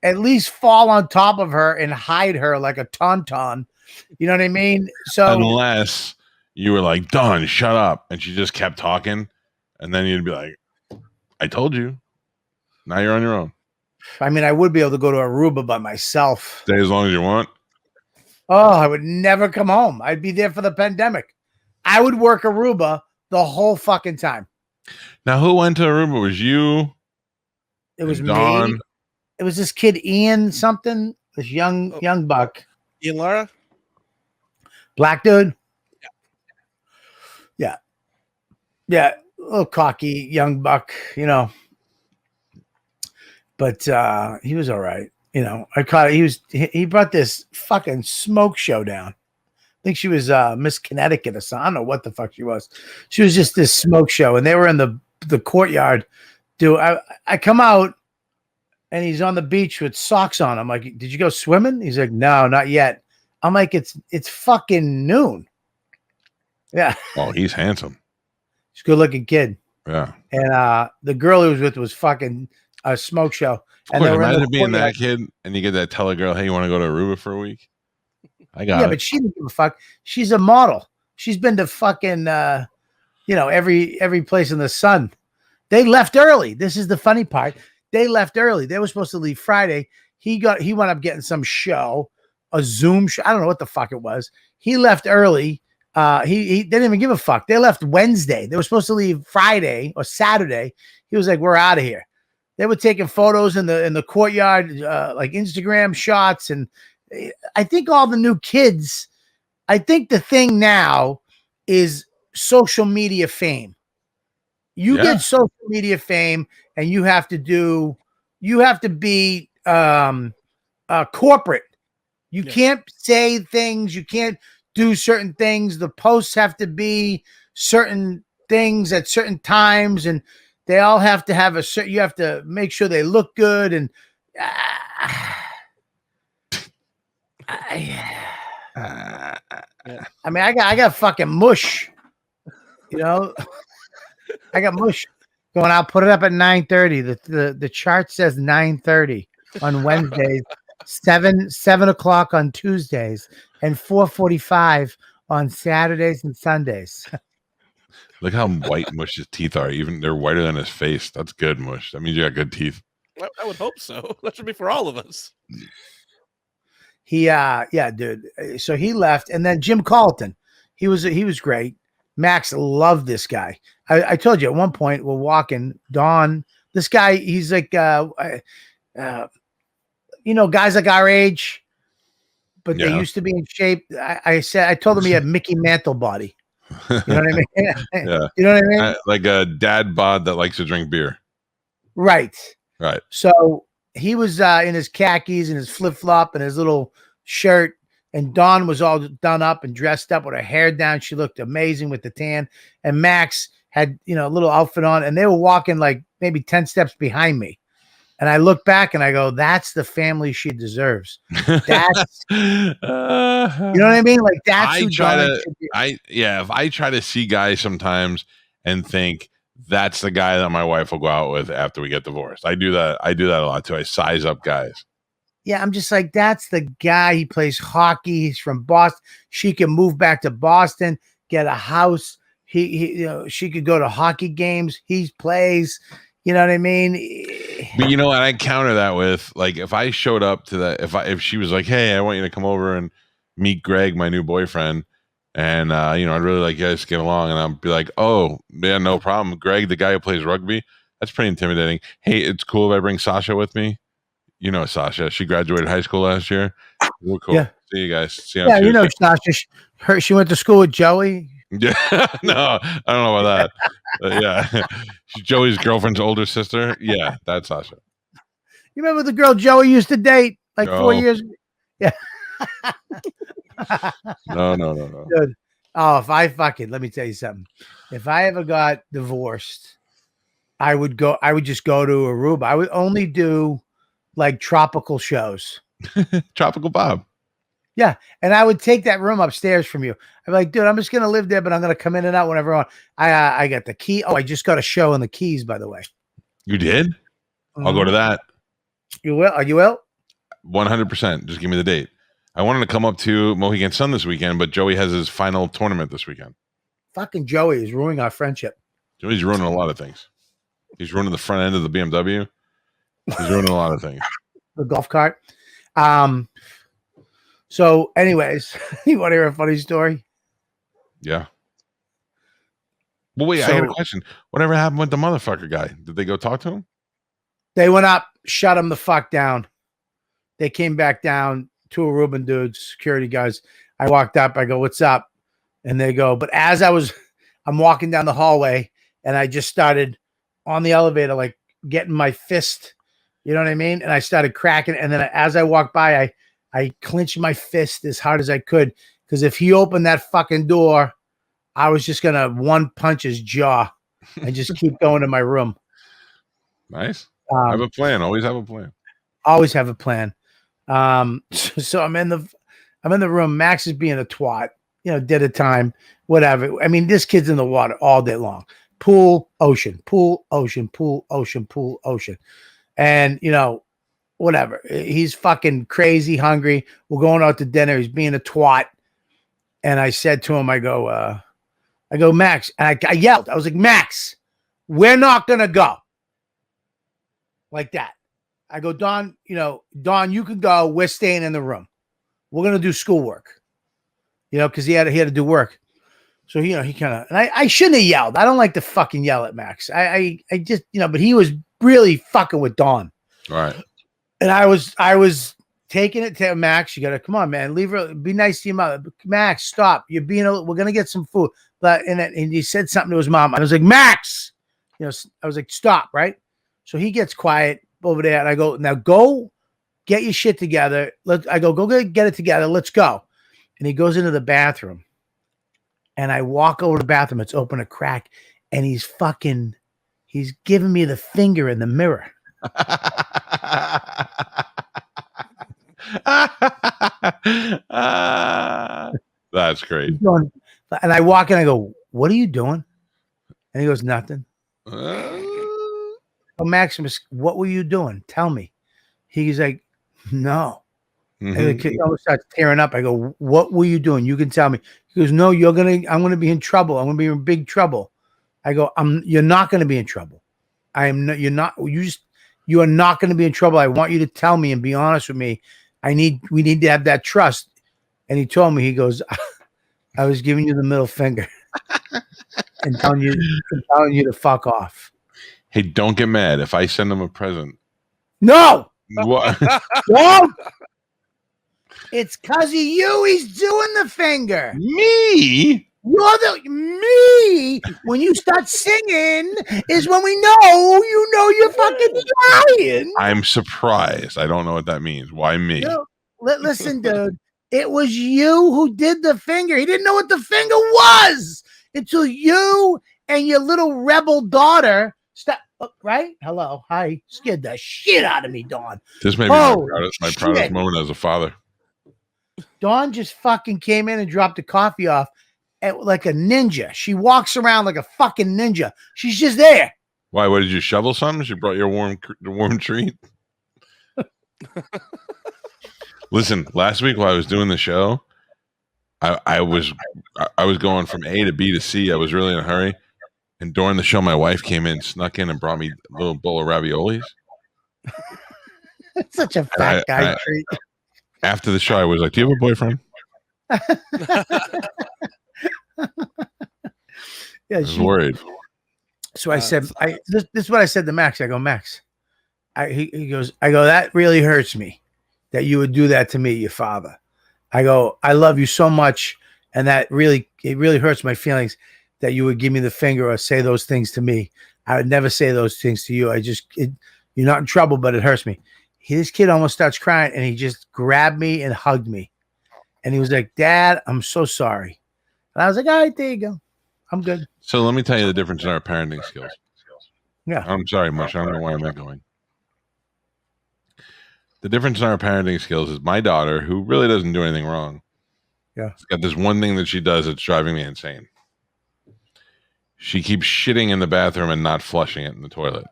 at least fall on top of her and hide her like a tauntaun. You know what I mean? So unless you were like, Dawn, shut up. And she just kept talking. And then you'd be like, I told you. Now you're on your own. I mean, I would be able to go to Aruba by myself. Stay as long as you want. Oh, I would never come home. I'd be there for the pandemic. I would work Aruba the whole fucking time. Now, who went to Aruba? Was you? It was Dawn? me. It was this kid, Ian something, this young buck. Ian Lara? Black dude? Yeah. Little cocky young buck, you know. But he was all right. You know, I caught he brought this fucking smoke show down. I think she was Miss Connecticut or something. I don't know what the fuck she was. She was just this smoke show, and they were in the courtyard. Dude, I come out and he's on the beach with socks on. I'm like, did you go swimming? He's like, no, not yet. I'm like, it's fucking noon. Yeah. Oh, he's handsome. He's a good looking kid. Yeah. And the girl he was with was fucking a smoke show. And they were in imagine the being that courtyard. kid and you get that tell a girl, hey, you want to go to Aruba for a week? I got Yeah, it. but she didn't give a fuck. She's a model. She's been to fucking every place in the sun. They left early. This is the funny part. They left early. They were supposed to leave Friday. He went up getting some show, a Zoom show. I don't know what the fuck it was. He left early. He didn't even give a fuck. They left Wednesday. They were supposed to leave Friday or Saturday. He was like, we're out of here. They were taking photos in the courtyard, like Instagram shots. And I think all the new kids, I think the thing now is social media fame. You get social media fame and you have to be corporate. You can't say things. You can't do certain things. The posts have to be certain things at certain times, and they all have to have you have to make sure they look good. And I I mean, I got fucking mush. You know, I got mush going. I'll put it up at 9:30. The chart says 9:30 on Wednesdays, 7 o'clock on Tuesdays, and 4:45 on Saturdays and Sundays. Look how white Mush's teeth are. Even they're whiter than his face. That's good, Mush. That means you got good teeth. I would hope so. That should be for all of us. Yeah, dude. So he left, and then Jim Carlton. He was great. Max loved this guy. I told you at one point we're walking. Don, this guy, he's like, guys like our age, but they used to be in shape. I told him he had Mickey Mantle body. You know what I mean? Yeah. You know what I mean? Like a dad bod that likes to drink beer. Right. Right. So he was in his khakis and his flip flop and his little shirt. And Dawn was all done up and dressed up with her hair down. She looked amazing with the tan. And Max had, a little outfit on. And they were walking like maybe 10 steps behind me. And I look back and I go, that's the family she deserves. That's, you know what I mean? Like that's who Dawn should be. If I try to see guys sometimes and think that's the guy that my wife will go out with after we get divorced. I do that a lot too. I size up guys. Yeah, I'm just like, that's the guy. He plays hockey. He's from Boston. She can move back to Boston, get a house. She could go to hockey games. He plays. You know what I mean? But and I counter that with like, if I showed up to that, if she was like, hey, I want you to come over and meet Greg, my new boyfriend, and I'd really like you guys to get along, and I'll be like, oh yeah, no problem. Greg, the guy who plays rugby, that's pretty intimidating. Hey, it's cool if I bring Sasha with me. You know Sasha. She graduated high school last year. We're cool. Yeah. See you guys. See how Sasha. She went to school with Joey. Yeah. No, I don't know about that. Yeah. She's Joey's girlfriend's older sister. Yeah, that's Sasha. You remember the girl Joey used to date like 4 years ago? Yeah. No. Dude. Oh, let me tell you something. If I ever got divorced, I would just go to Aruba. I would only do like tropical shows. Tropical Bob. Yeah. And I would take that room upstairs from you. I'm like, dude, I'm just going to live there, but I'm going to come in and out whenever I want. I got the key. Oh, I just got a show in the Keys, by the way. You did? I'll go to that. You will? Are you will? 100%. Just give me the date. I wanted to come up to Mohegan Sun this weekend, but Joey has his final tournament this weekend. Fucking Joey is ruining our friendship. Joey's ruining a lot of things. He's ruining the front end of the BMW. He's ruining a lot of things. The golf cart. So anyways, you want to hear a funny story? Yeah. Well, wait, I got a question. Whatever happened with the motherfucker guy? Did they go talk to him? They went up, shut him the fuck down. They came back down, two Aruban dudes, security guys. I walked up, I go, what's up? And they go, but as I'm walking down the hallway and I just started on the elevator, like getting my fist, you know what I mean? And I started cracking. And then as I walked by, I clenched my fist as hard as I could. Because if he opened that fucking door, I was just going to one punch his jaw and just keep going to my room. Nice. Have a plan. Always have a plan. Always have a plan. So I'm in the room. Max is being a twat, dead of time, whatever. I mean, this kid's in the water all day long. Pool, ocean, pool, ocean, pool, ocean, pool, ocean. And, whatever. He's fucking crazy hungry. We're going out to dinner. He's being a twat. And I said to him, I go, Max. And I yelled. I was like, Max, we're not going to go. Like that. I go, Don, you can go. We're staying in the room. We're going to do schoolwork. Because he had to do work. So, he kind of, and I shouldn't have yelled. I don't like to fucking yell at Max. I just, but he was really fucking with Don. All right. And I was taking it to Max. You got to, come on, man, leave her, be nice to your mother. Max, stop. We're going to get some food. But, and he said something to his mom. I was like, Max, I was like, stop. Right. So he gets quiet over there. And I go, now go get your shit together. I go get it together. Let's go. And he goes into the bathroom. And I walk over to the bathroom. It's open a crack. And he's giving me the finger in the mirror. That's great. And I walk in, I go, "What are you doing?" And he goes, "Nothing." Oh, Maximus, what were you doing? Tell me. He's like, "No." And the Mhm. kid almost starts tearing up. I go, "What were you doing? You can tell me." He goes, "No, I'm gonna be in trouble. I'm gonna be in big trouble." I go, You're not gonna be in trouble. I am not, you are not gonna be in trouble. I want you to tell me and be honest with me. We need to have that trust. And he told me, he goes, I was giving you the middle finger and telling you to fuck off. Hey, don't get mad if I send him a present. No, What? don't. It's cause of you. He's doing the finger. Me? Me. When you start singing is when we know you're fucking lying. I'm surprised. I don't know what that means. Why me? No, listen, dude. It was you who did the finger. He didn't know what the finger was until you and your little rebel daughter right? Hello, hi. Scared the shit out of me, Dawn. This may be my proudest moment as a father. Dawn just fucking came in and dropped the coffee off like a ninja. She walks around like a fucking ninja. She's just there. Why? What, did you shovel something? She brought you a warm treat. Listen, last week while I was doing the show, I was going from A to B to C. I was really in a hurry. And during the show, my wife came in, snuck in, and brought me a little bowl of raviolis. It's such a fat guy treat. After the show, I was like, "Do you have a boyfriend?" Yeah, I was worried. So I said, this is what I said to Max. I go, Max, he goes, I go, that really hurts me that you would do that to me, your father. I go, I love you so much. And it really hurts my feelings that you would give me the finger or say those things to me. I would never say those things to you. You're not in trouble, but it hurts me. This kid almost starts crying and he just grabbed me and hugged me. And he was like, Dad, I'm so sorry. And I was like, all right, there you go. I'm good. So let me tell you the difference in our parenting skills. Yeah. I'm sorry, Mush. I don't know why I'm echoing. The difference in our parenting skills is my daughter, who really doesn't do anything wrong. Yeah. She's got this one thing that she does that's driving me insane. She keeps shitting in the bathroom and not flushing it in the toilet.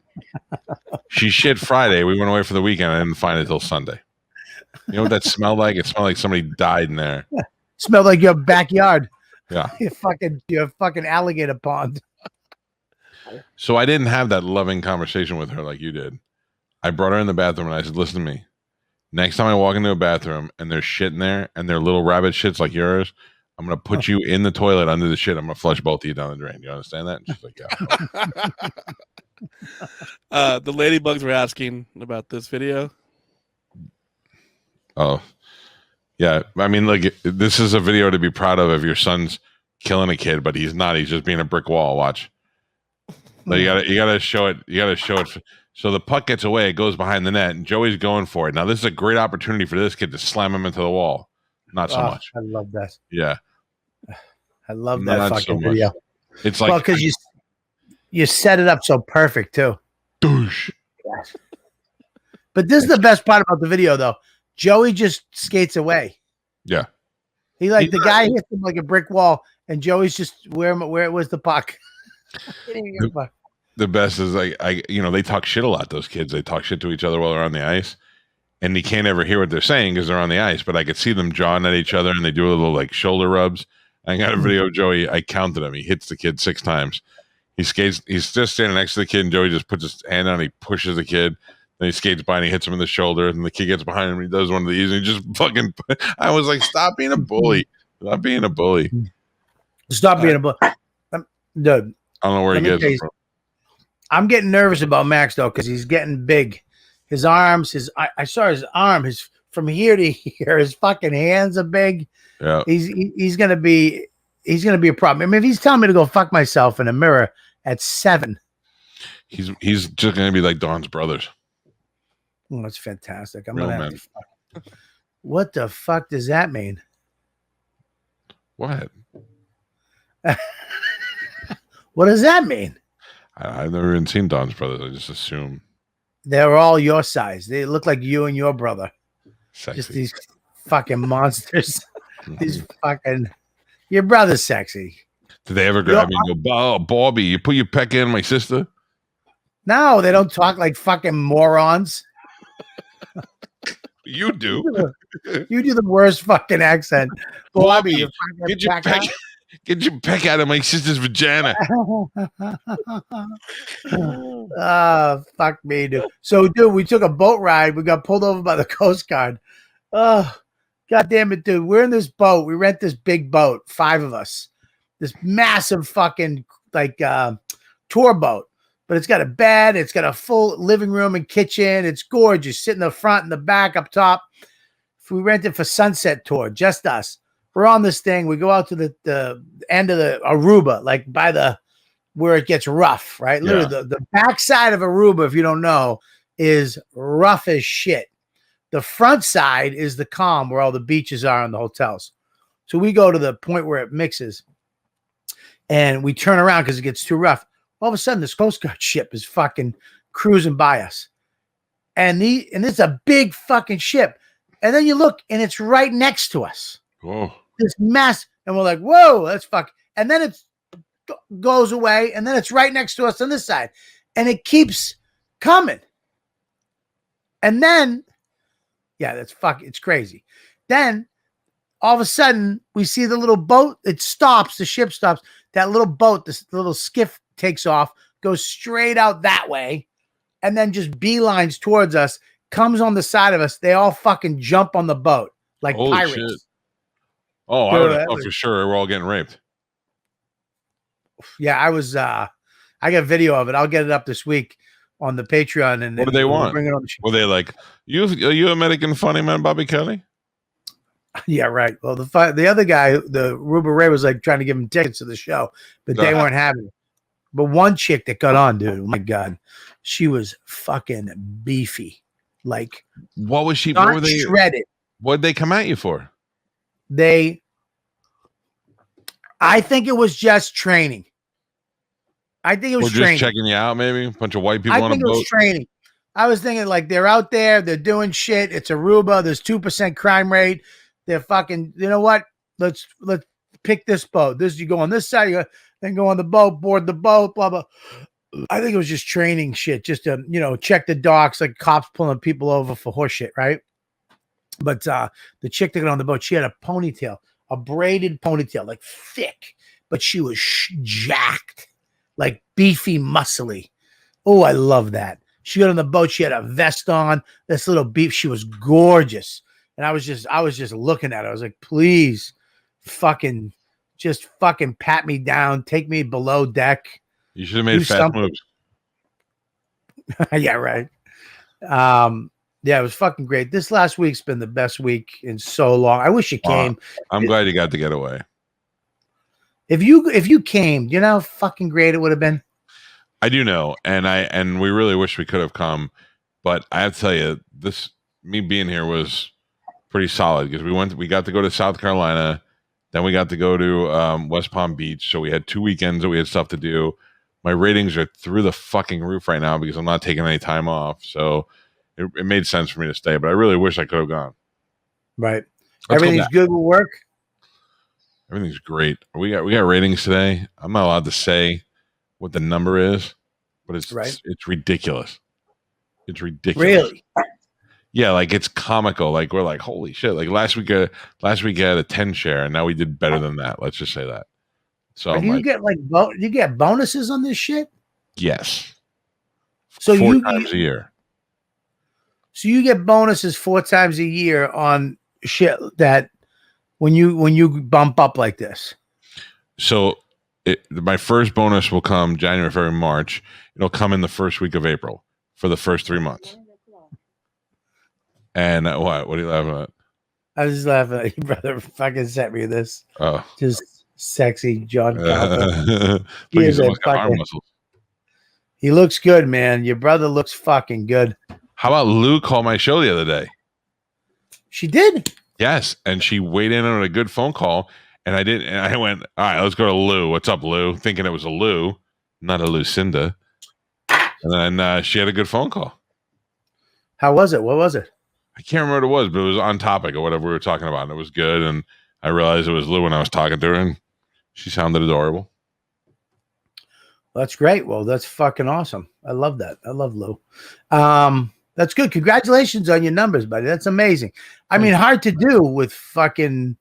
She shit Friday. We went away for the weekend. I didn't find it till Sunday. You know what that smelled like? It smelled like somebody died in there. Yeah. Smelled like your backyard. Yeah. Your fucking alligator pond. So I didn't have that loving conversation with her like you did. I brought her in the bathroom and I said, listen to me. Next time I walk into a bathroom and there's shit in there and they're little rabbit shits like yours, I'm going to put you in the toilet under the shit. I'm going to flush both of you down the drain. You understand that? And she's like, yeah. The ladybugs were asking about this video. Oh, yeah. I mean, look, this is a video to be proud of your son's killing a kid, but he's not. He's just being a brick wall. Watch. But you gotta show it. You gotta show it. So the puck gets away. It goes behind the net, and Joey's going for it. Now this is a great opportunity for this kid to slam him into the wall. Not so much. I love that. Yeah. I love that fucking so video. It's like, well, because you set it up so perfect too. Douche. Yes. But this is the best part about the video, though. Joey just skates away. Yeah. The guy hits him like a brick wall, and Joey's just where was the puck? The best is they talk shit a lot. Those kids, they talk shit to each other while they're on the ice, and you can't ever hear what they're saying because they're on the ice. But I could see them jawing at each other, and they do a little like shoulder rubs. I got a video of Joey. I counted him. He hits the kid 6 times. He skates. He's just standing next to the kid, and Joey just puts his hand on. He pushes the kid. Then he skates by and he hits him in the shoulder. And the kid gets behind him. And he does one of these. And he just fucking. I was like, "Stop being a bully! Stop being a bully! Stop being a bully!" Dude, I don't know where he gets it from. I'm getting nervous about Max though because he's getting big. His arms, I saw his arm. His from here to here. His fucking hands are big. Yeah, he's gonna be a problem. I mean, if he's telling me to go fuck myself in a mirror at 7, he's just gonna be like Don's brothers. Oh, that's fantastic. I'm Real gonna men. have to what the fuck does that mean? What? What does that mean? I've never even seen Don's brothers. I just assume they're all your size. They look like you and your brother. sexy. Just these fucking monsters. These fucking Your brother's sexy. Did they ever grab me and go, "Oh, Bobby, you put your peck in my sister"? No, they don't talk like fucking morons. You do. You do the worst fucking accent. Bobby, you get your peck, get your peck out of my sister's vagina. Fuck me, dude. So, dude, we took a boat ride. We got pulled over by the Coast Guard. Oh, God damn it, dude. We're in this boat. We rent this big boat, 5 of us. This massive fucking like tour boat. But it's got a bed, it's got a full living room and kitchen. It's gorgeous. Sit in the front and the back up top. We rented for Sunset Tour, just us. We're on this thing. We go out to the end of the Aruba, like by the where it gets rough, right? Yeah. Literally, the backside of Aruba, if you don't know, is rough as shit. The front side is the calm where all the beaches are and the hotels. So we go to the point where it mixes and we turn around because it gets too rough. All of a sudden, this Coast Guard ship is fucking cruising by us. And it's a big fucking ship. And then you look and it's right next to us. Whoa. This mess. And we're like, whoa, that's fuck. And then it goes away. And then it's right next to us on this side. And it keeps coming. And then, yeah, it's crazy. Then all of a sudden we see the little boat. It stops. The ship stops. That little boat, this little skiff takes off, goes straight out that way, and then just beelines towards us, comes on the side of us. They all fucking jump on the boat like Holy pirates. shit. Oh, I would have thought for sure we're all getting raped. Yeah, I was I got video of it. I'll get it up this week on the Patreon. And what do they want? Bring it on the Were they like, are you American funny man, Bobby Kelly? Yeah, right. Well, the other guy, the Ruba Ray, was like trying to give him tickets to the show, but they weren't having it. But one chick that got on, dude, oh my God, she was fucking beefy. Like, what was she? Not what were they shredded? What did they come at you for? I think it was just training. I think it was training. Just checking you out, maybe a bunch of white people I on think a boat. it was training. I was thinking like they're out there, they're doing shit. It's Aruba. There's 2% crime rate. They're fucking. You know what? Let's pick this boat. You go on this side. Then go on the boat, board the boat, blah, blah. I think it was just training shit, just to, check the docks, like cops pulling people over for horse shit, right? But the chick that got on the boat, she had a ponytail, a braided ponytail, like thick, but she was jacked, like beefy, muscly. Oh, I love that. She got on the boat, she had a vest on, this little beef, she was gorgeous. And I was just looking at her. I was like, please, fucking pat me down, take me below deck. You should have made fast moves. Yeah, right. Yeah, it was fucking great. This last week's been the best week in so long. I wish you came. I'm glad you got to get away. If you came, you know how fucking great it would have been? I do know, and we really wish we could have come, but I have to tell you, me being here was pretty solid because we got to go to South Carolina. Then we got to go to West Palm Beach. So we had 2 weekends that we had stuff to do. My ratings are through the fucking roof right now because I'm not taking any time off. So it made sense for me to stay, but I really wish I could have gone. Right. Everything's good with work? Everything's great. We got ratings today. I'm not allowed to say what the number is, but it's ridiculous. It's ridiculous. Really? Yeah, like it's comical. Like we're like, holy shit! Like last week I had a 10 share, and now we did better than that. Let's just say that. So do you get you get bonuses on this shit? Yes. So 4 times a year. So you get bonuses 4 times a year on shit that when you bump up like this. So my first bonus will come January, February, March. It'll come in the first week of April for the first 3 months. And what are you laughing at? I was just laughing at your brother fucking sent me this. Oh. Just sexy John Calta. He looks good, man. Your brother looks fucking good. How about Lou called my show the other day? She did? Yes. And she weighed in on a good phone call. And I went, all right, let's go to Lou. What's up, Lou? Thinking it was a Lou, not a Lucinda. And then she had a good phone call. How was it? What was it? I can't remember what it was, but it was on topic or whatever we were talking about. And it was good. And I realized it was Lou when I was talking to her, and she sounded adorable. That's great. Well, that's fucking awesome. I love that. I love Lou. That's good. Congratulations on your numbers, buddy. That's amazing. I mean, hard to do with fucking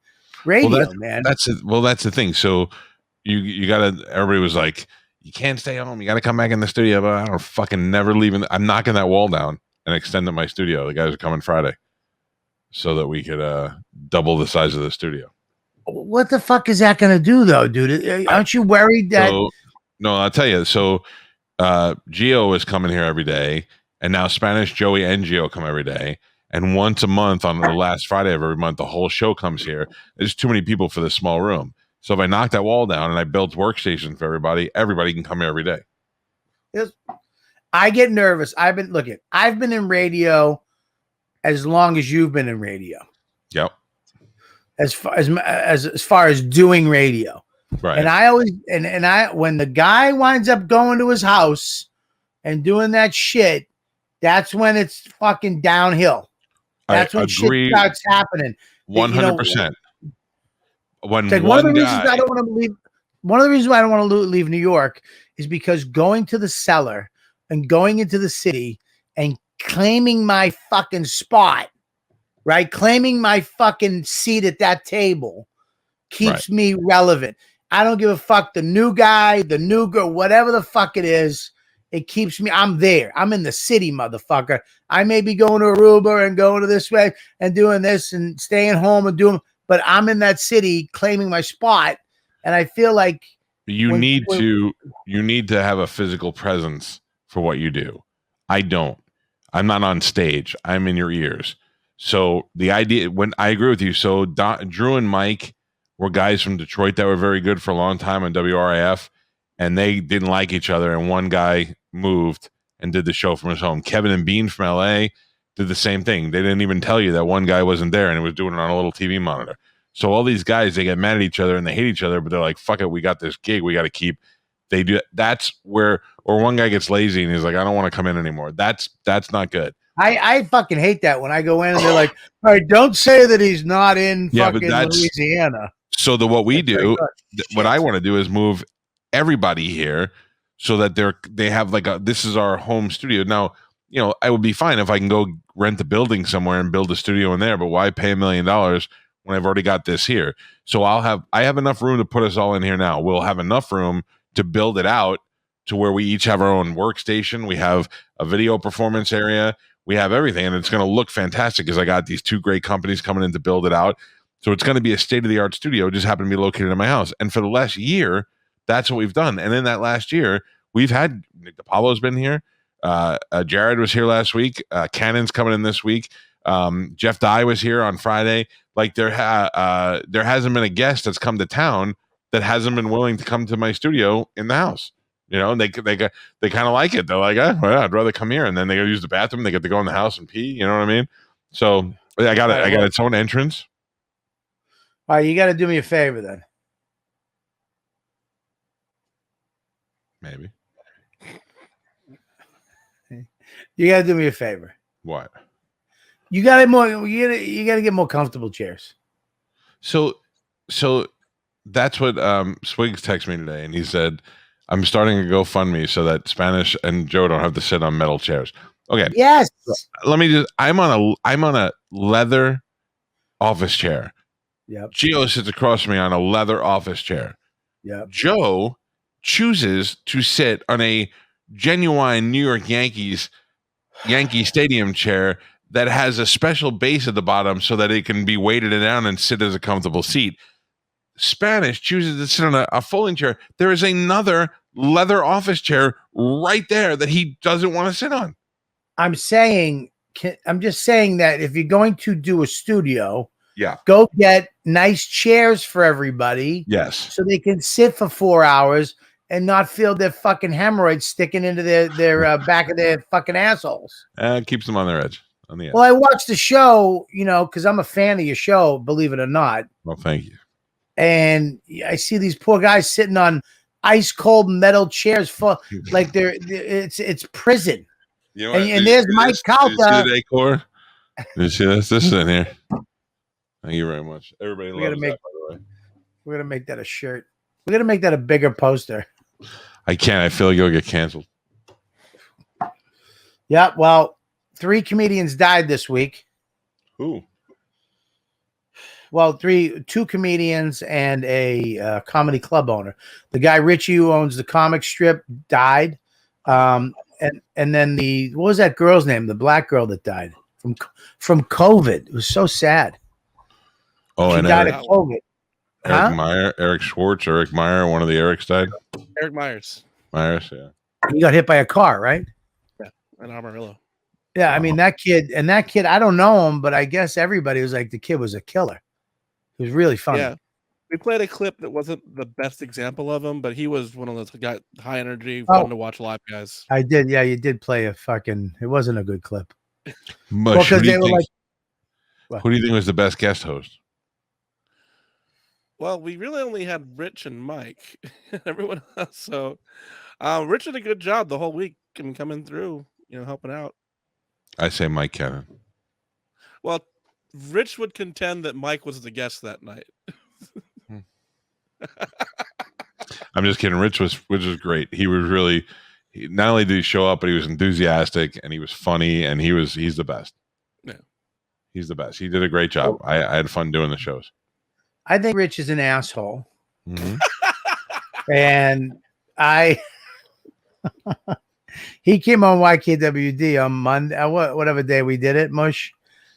radio, man. That's the thing. So you gotta. Everybody was like, you can't stay home. You gotta come back in the studio. But I don't fucking never leaving. I'm knocking that wall down and extending my studio. The guys are coming Friday, so that we could double the size of the studio. What the fuck is that going to do, though, dude? Aren't you worried that? No, I'll tell you. So Gio is coming here every day, and now Spanish, Joey, and Gio come every day. And once a month, on the last Friday of every month, the whole show comes here. There's too many people for this small room. So if I knock that wall down and I build workstations for everybody can come here every day. Yes. I get nervous. I've been in radio as long as you've been in radio. Yep. As far as doing radio. Right. And I always when the guy winds up going to his house and doing that shit, that's when it's fucking downhill. That's when shit starts happening. 100%. When like one of the reasons I don't want to leave. One of the reasons why I don't want to leave New York is because going to the cellar and going into the city and claiming my fucking spot, right? Claiming my fucking seat at that table keeps me relevant. I don't give a fuck. The new guy, the new girl, whatever the fuck it is, it keeps me. I'm there. I'm in the city, motherfucker. I may be going to Aruba and going to this way and doing this and staying home and doing, but I'm in that city claiming my spot. And I feel like you need to have a physical presence for what you do. I don't. I'm not on stage. I'm in your ears. So the idea, when I agree with you, so Drew and Mike were guys from Detroit that were very good for a long time on WRIF, and they didn't like each other, and one guy moved and did the show from his home. Kevin and Bean from LA did the same thing. They didn't even tell you that one guy wasn't there and he was doing it on a little TV monitor. So all these guys, they get mad at each other and they hate each other, but they're like, fuck it, we got this gig, we got to keep. They do. That's where, or one guy gets lazy and he's like, I don't want to come in anymore. That's not good. I fucking hate that when I go in and they're like, all right, don't say that he's not in fucking Louisiana. So what I want to do is move everybody here so that they have like this is our home studio. Now, I would be fine if I can go rent a building somewhere and build a studio in there, but why pay $1 million when I've already got this here? So I have enough room to put us all in here now. We'll have enough room to build it out to where we each have our own workstation. We have a video performance area. We have everything, and it's going to look fantastic because I got these two great companies coming in to build it out. So it's going to be a state-of-the-art studio. It just happened to be located in my house. And for the last year, that's what we've done. And in that last year, we've had Nick DiPaolo's been here. Jared was here last week. Cannon's coming in this week. Jeff Dye was here on Friday. Like there hasn't been a guest that's come to town that hasn't been willing to come to my studio in the house. And they kind of like it. They're like, well, I'd rather come here. And then they go use the bathroom. They get to go in the house and pee. You know what I mean? So I got its own entrance. All right, you got to do me a favor then. Maybe. You got to do me a favor. What? You got to get more comfortable chairs. So that's what Swigs texted me today, and he said, I'm starting a GoFundMe so that Spanish and Joe don't have to sit on metal chairs. Okay. Yes. Let me just. I'm on a leather office chair. Yep. Gio sits across from me on a leather office chair. Yep. Joe chooses to sit on a genuine New York Yankee Stadium chair that has a special base at the bottom so that it can be weighted down and sit as a comfortable seat. Spanish chooses to sit on a folding chair. There is another leather office chair right there that he doesn't want to sit on. I'm just saying that if you're going to do a studio, yeah, go get nice chairs for everybody. Yes. So they can sit for 4 hours and not feel their fucking hemorrhoids sticking into their back of their fucking assholes. Keeps them on their edge. On the edge. Well, I watched the show, because I'm a fan of your show, believe it or not. Well, thank you. And I see these poor guys sitting on ice cold metal chairs for like it's prison. And there's Mike Calta. You see the decor? You see this? This is in here. Thank you very much. Everybody We gotta loves make- that, by the way. We're gonna make that a shirt. We're gonna make that a bigger poster. I can't. I feel like you'll get canceled. Yeah. Well, 3 comedians died this week. Who? Well, 2 comedians and a comedy club owner. The guy Richie who owns the comic strip died. And then what was that girl's name? The black girl that died from COVID. It was so sad. Oh, She and died Eric, of COVID. Eric Schwartz, Eric Meyer, one of the Erics died. Eric Myers. Myers, yeah. He got hit by a car, right? In Amarillo. Yeah, I mean that kid, I don't know him, but I guess everybody was like the kid was a killer. It was really funny. Yeah. We played a clip that wasn't the best example of him, but he was one of those got high energy, fun to watch live guys. I did. Yeah, you did play a fucking. It wasn't a good clip. Mush, Well, they were like, who do you think was the best guest host? Well, we really only had Rich and Mike. Everyone else. So Rich did a good job the whole week and coming through, helping out. I say Mike Cannon. Well, Rich would contend that Mike was the guest that night. I'm just kidding. Rich was great. He was really, not only did he show up, but he was enthusiastic and he was funny and he's the best. Yeah. He's the best. He did a great job. I had fun doing the shows. I think Rich is an asshole. Mm-hmm. And he came on YKWd on Monday, whatever day we did it, Mush.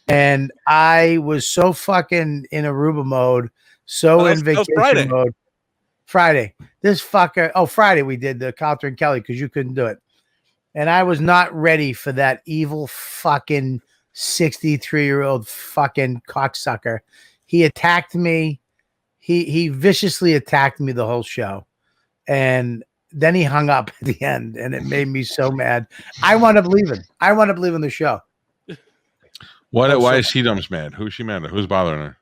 And I was so fucking in Aruba mode, in vacation mode. Friday. This fucker. Oh, Friday we did the Calta and Kelly because you couldn't do it. And I was not ready for that evil fucking 63-year-old fucking cocksucker. He attacked me. He viciously attacked me the whole show. And then he hung up at the end and it made me so mad. I wound up leaving. I wound up leaving the show. Why is she dumb mad? Who's she mad at? Who's bothering her?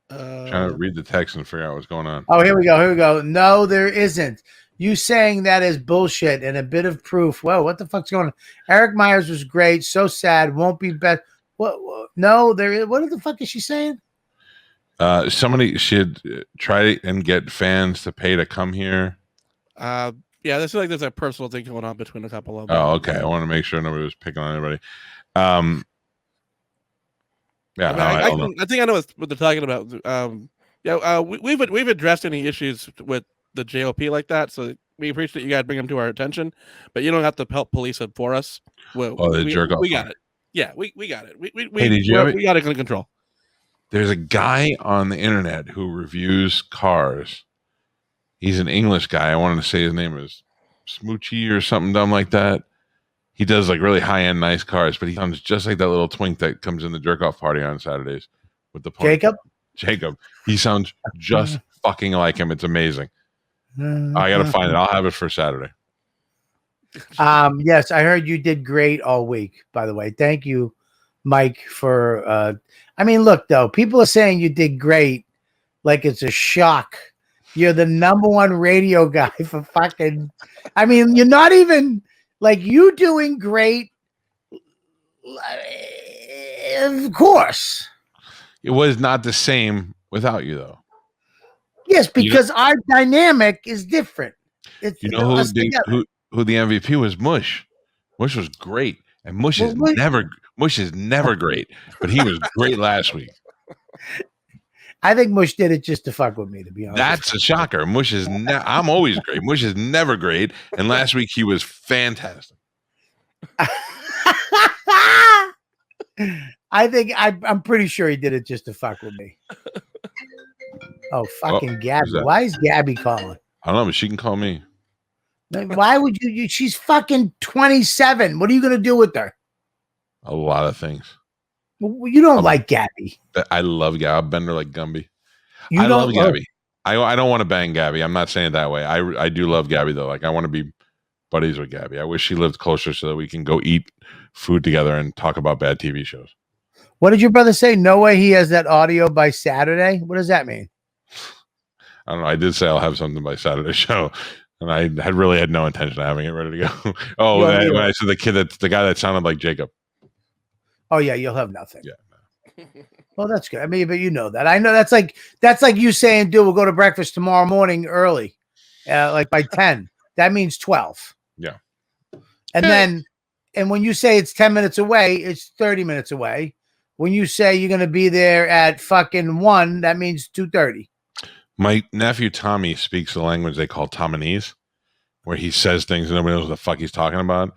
Trying to read the text and figure out what's going on. Oh, here we go. No, there isn't. You saying that is bullshit and a bit of proof. Whoa, what the fuck's going on? Eric Myers was great. So sad. Won't be better. What? No, there is. What the fuck is she saying? Somebody should try and get fans to pay to come here. Yeah, this is like there's a personal thing going on between a couple of them. Oh, okay. I want to make sure nobody was picking on anybody. Yeah, I think I know what they're talking about. We've addressed any issues with the JOP like that, so we appreciate you guys bring them to our attention, but you don't have to help police it for us. We got it. Yeah, we got it. We got it under control. There's a guy on the internet who reviews cars. He's an English guy. I wanted to say his name is Smoochie or something dumb like that. He does like really high-end nice cars, but he sounds just like that little twink that comes in the jerk-off party on Saturdays with the pony. Jacob. He sounds just fucking like him. It's amazing. I got to find it. I'll have it for Saturday. Yes, I heard you did great all week, by the way. Thank you, Mike, for look, though, people are saying you did great like it's a shock. You're the #1 radio guy for fucking you're not even like you doing great. Of course. It was not the same without you, though. Yes, because our dynamic is different. It's, who the MVP was? Mush. Mush was great, and Mush is never great, but he was great last week. I think Mush did it just to fuck with me, to be honest. That's a shocker. Mush is I'm always great. Mush is never great, and last week he was fantastic. I'm pretty sure he did it just to fuck with me. Oh, fucking Gabby. Why is Gabby calling? I don't know, but she can call me. Why would you? She's fucking 27. What are you going to do with her? A lot of things. You don't like Gabby. I love Gabby. I'll bend her like Gumby. I love Gabby. I don't want to bang Gabby. I'm not saying it that way. I do love Gabby, though. Like, I want to be buddies with Gabby. I wish she lived closer so that we can go eat food together and talk about bad TV shows. What did your brother say? No way he has that audio by Saturday? What does that mean? I don't know. I did say I'll have something by Saturday show, and I had really had no intention of having it ready to go. When I said the guy that sounded like Jacob. Oh yeah, you'll have nothing. Yeah. Well, that's good. I mean, but you know that. I know that's like you saying, dude, we'll go to breakfast tomorrow morning early, like by 10. That means 12. Yeah. And then, and when you say it's 10 minutes away, it's 30 minutes away. When you say you're going to be there at fucking 1, that means 2:30. My nephew Tommy speaks the language they call Tomanese, where he says things and nobody knows what the fuck he's talking about.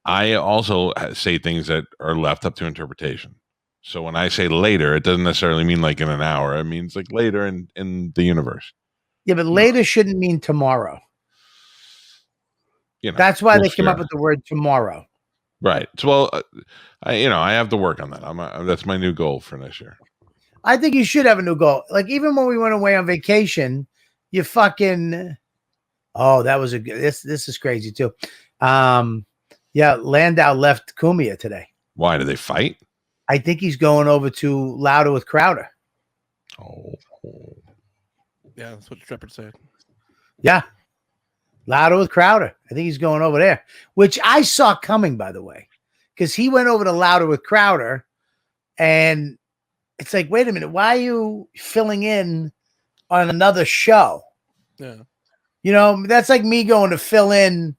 I also say things that are left up to interpretation. So when I say later, it doesn't necessarily mean like in an hour. It means like later in the universe. Yeah, but later shouldn't mean tomorrow. You know, That's why we'll they came figure up with the word tomorrow. Right. So, well, I have to work on that. That's my new goal for next year. I think you should have a new goal. Like even when we went away on vacation, you fucking. Oh, that was a good. This is crazy too. Yeah, Landau left Cumia today. Why did they fight? I think he's going over to Louder with Crowder. Oh. Yeah, that's what Shepard said. Yeah, Louder with Crowder. I think he's going over there, which I saw coming, by the way, because he went over to Louder with Crowder, and it's like, wait a minute, why are you filling in on another show? Yeah. You know, that's like me going to fill in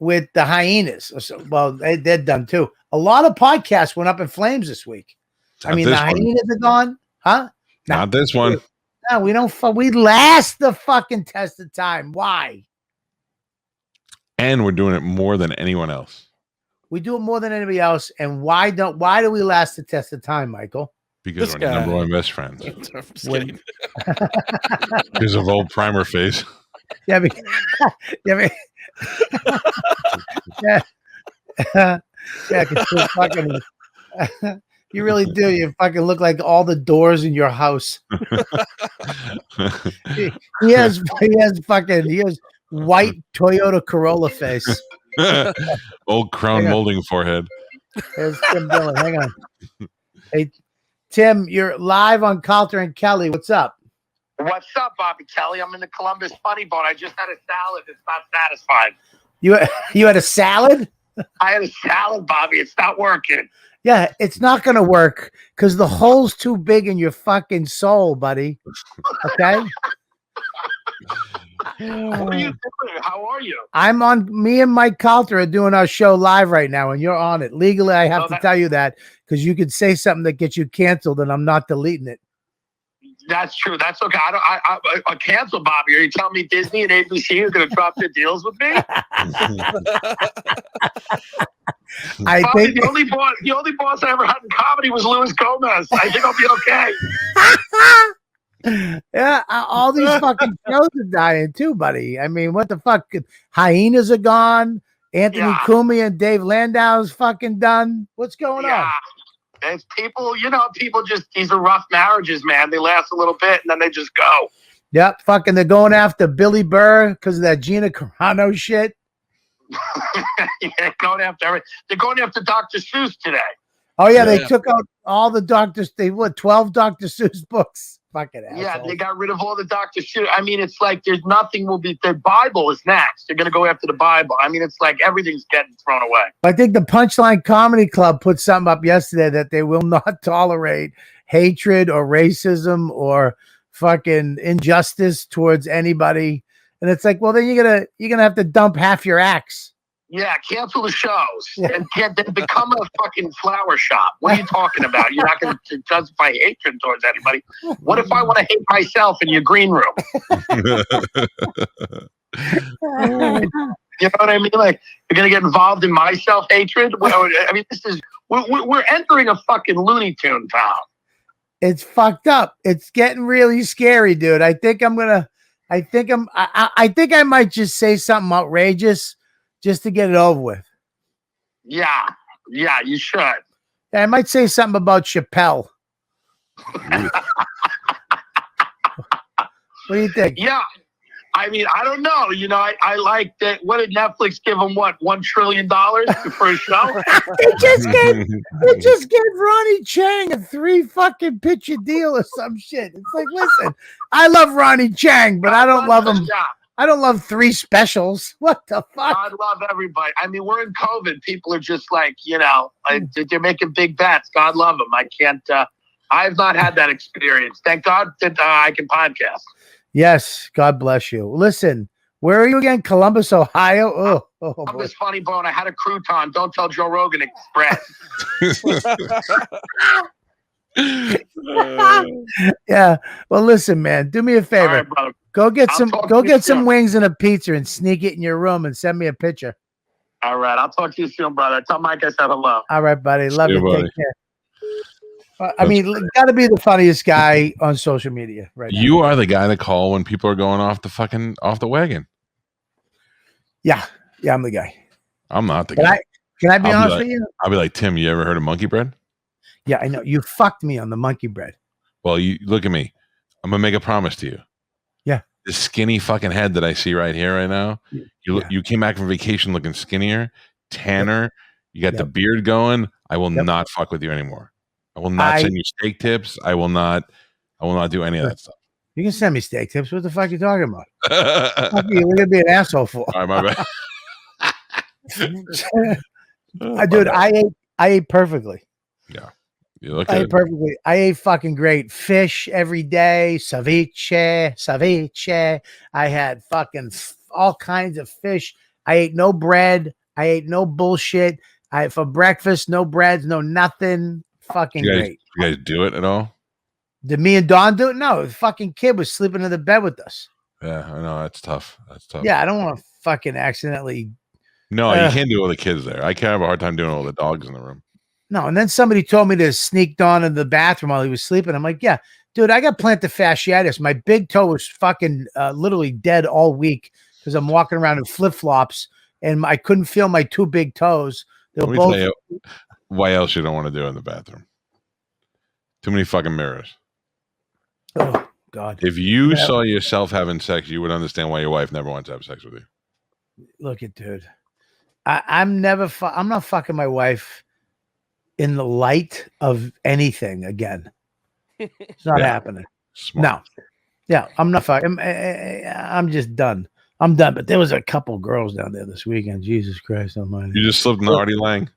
with the Hyenas. Well, they're done too. A lot of podcasts went up in flames this week. Not I mean, this the one. Hyenas are gone, huh? Not this one. No, we don't. We last the fucking test of time. Why? And we're doing it more than anyone else. We do it more than anybody else. And why do we last the test of time, Michael? Because This we're guy. number one best friends. I'm just When- kidding. Because of old primer face. Yeah, yeah, yeah, 'cause you're fucking, you really do. You fucking look like all the doors in your house. He has white Toyota Corolla face. Old crown Hang on. molding forehead. There's Tim Dillon. Hang on. Hey, Tim, you're live on Calta and Kelly. What's up? What's up, Bobby Kelly? I'm in the Columbus Funny Bone. I just had a salad. It's not satisfied. You had a salad? I had a salad, Bobby. It's not working. Yeah, it's not going to work because the hole's too big in your fucking soul, buddy. Okay? What are you doing? How are you? I'm on. Me and Mike Calter are doing our show live right now, and you're on it. Legally, I have to tell you that because you could say something that gets you canceled, and I'm not deleting it. That's true. That's okay. I cancel, Bobby. Are you telling me Disney and ABC are going to drop their deals with me? I Bobby, think the only boss I ever had in comedy was Luis Gomez. I think I'll be okay. Yeah, all these fucking shows are dying too, buddy. I mean, what the fuck? Hyenas are gone. Anthony Cumia and Dave Landau's fucking done. What's going on? It's people, people just, these are rough marriages, man. They last a little bit and then they just go. Yep, fucking they're going after Billy Burr because of that Gina Carano shit. Yeah, they're going after Dr. Seuss today. Oh yeah, they took out all the doctors. 12 Dr. Seuss books. Fucking assholes. Yeah, they got rid of all the Dr. Seuss. I mean, it's like there's nothing will be. The Bible is next. They're gonna go after the Bible. I mean, it's like everything's getting thrown away. I think the Punchline Comedy Club put something up yesterday that they will not tolerate hatred or racism or fucking injustice towards anybody. And it's like, well, then you're gonna have to dump half your acts. Yeah, cancel the shows and then become a fucking flower shop. What are you talking about? You're not going to justify hatred towards anybody. What if I want to hate myself in your green room? You know what I mean? Like, you're going to get involved in my self-hatred? I mean, we're entering a fucking Looney Tune town. It's fucked up. It's getting really scary, dude. I think I might just say something outrageous just to get it over with. Yeah, you should. I might say something about Chappelle. What do you think? Yeah. I mean, I don't know. I like that. What did Netflix give them? What, $1 trillion for a show? They just gave Ronnie Chang a 3 fucking picture deal or some shit. It's like, listen, I love Ronnie Chang, but I don't love him. I don't love 3 specials. What the fuck? God love everybody. I mean, we're in COVID. People are just like, they're making big bets. God love them. I can't. I've not had that experience. Thank God that I can podcast. Yes, God bless you. Listen, where are you again? Columbus, Ohio. Oh boy. This funny bone. I had a crouton. Don't tell Joe Rogan Express. Yeah. Well, listen, man. Do me a favor. All right, brother. Go get I'll some. talk Go to you get some soon. wings and a pizza and sneak it in your room and send me a picture. All right. I'll talk to you soon, brother. Tell Mike I said hello. All right, buddy. Love See you, you. buddy. Take care. I mean, got to be the funniest guy on social media right now. You are the guy to call when people are going off the wagon. Yeah, I'm the guy. I'm not the Can guy. Can I be I'll be honest like- with you? I'll be like, Tim, you ever heard of monkey bread? Yeah, I know. You fucked me on the monkey bread. Well, you look at me. I'm gonna make a promise to you. Yeah. This skinny fucking head that I see right here, right now. You came back from vacation looking skinnier, tanner. You got the beard going. I will not fuck with you anymore. I will not send you steak tips. I will not do any of that stuff. You can send me steak tips. What the fuck are you talking about? Fuck you. We're gonna be an asshole for. All right, my bad. Dude, I ate perfectly. Yeah. You look I at ate perfectly. I ate fucking great fish every day. Ceviche. I had fucking all kinds of fish. I ate no bread. I ate no bullshit. For breakfast, no breads, no nothing. Fucking great. You guys do it at all? Did me and Dawn do it? No, the fucking kid was sleeping in the bed with us. Yeah, I know. That's tough. Yeah, I don't want to fucking accidentally. No, you can't do it with the kids there. I can't have a hard time doing it with the dogs in the room. No, and then somebody told me to sneak Dawn in the bathroom while he was sleeping. I'm like, yeah, dude, I got plantar fasciitis. My big toe was fucking literally dead all week because I'm walking around in flip-flops and I couldn't feel my 2 big toes. They were Let me both. tell you why else you don't want to do it in the bathroom. Too many fucking mirrors. Oh God! If you saw yourself having sex, you would understand why your wife never wants to have sex with you. Look at dude. I'm not fucking my wife in the light of anything again. It's not happening. Smart. No. Yeah, I'm not fucking. I'm just done. I'm done. But there was a couple girls down there this weekend. Jesus Christ Almighty! You just slipped in the Artie Lang.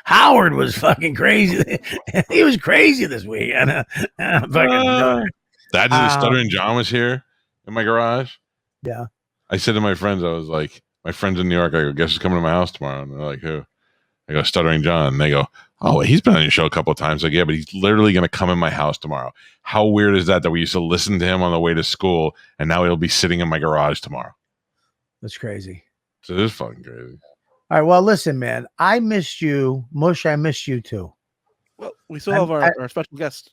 Howard was fucking crazy. He was crazy this weekend. That stuttering John was here in my garage. Yeah. I said to my friends, I was like, my friends in New York, I go, guess who's coming to my house tomorrow? And they're like, who? I go, Stuttering John. And they go, oh, he's been on your show a couple of times. Like, yeah, but he's literally going to come in my house tomorrow. How weird is that we used to listen to him on the way to school and now he'll be sitting in my garage tomorrow? That's crazy. So this is fucking crazy. All right. Well, listen, man. I missed you. Mush, I missed you too. Well, we still have our special guest.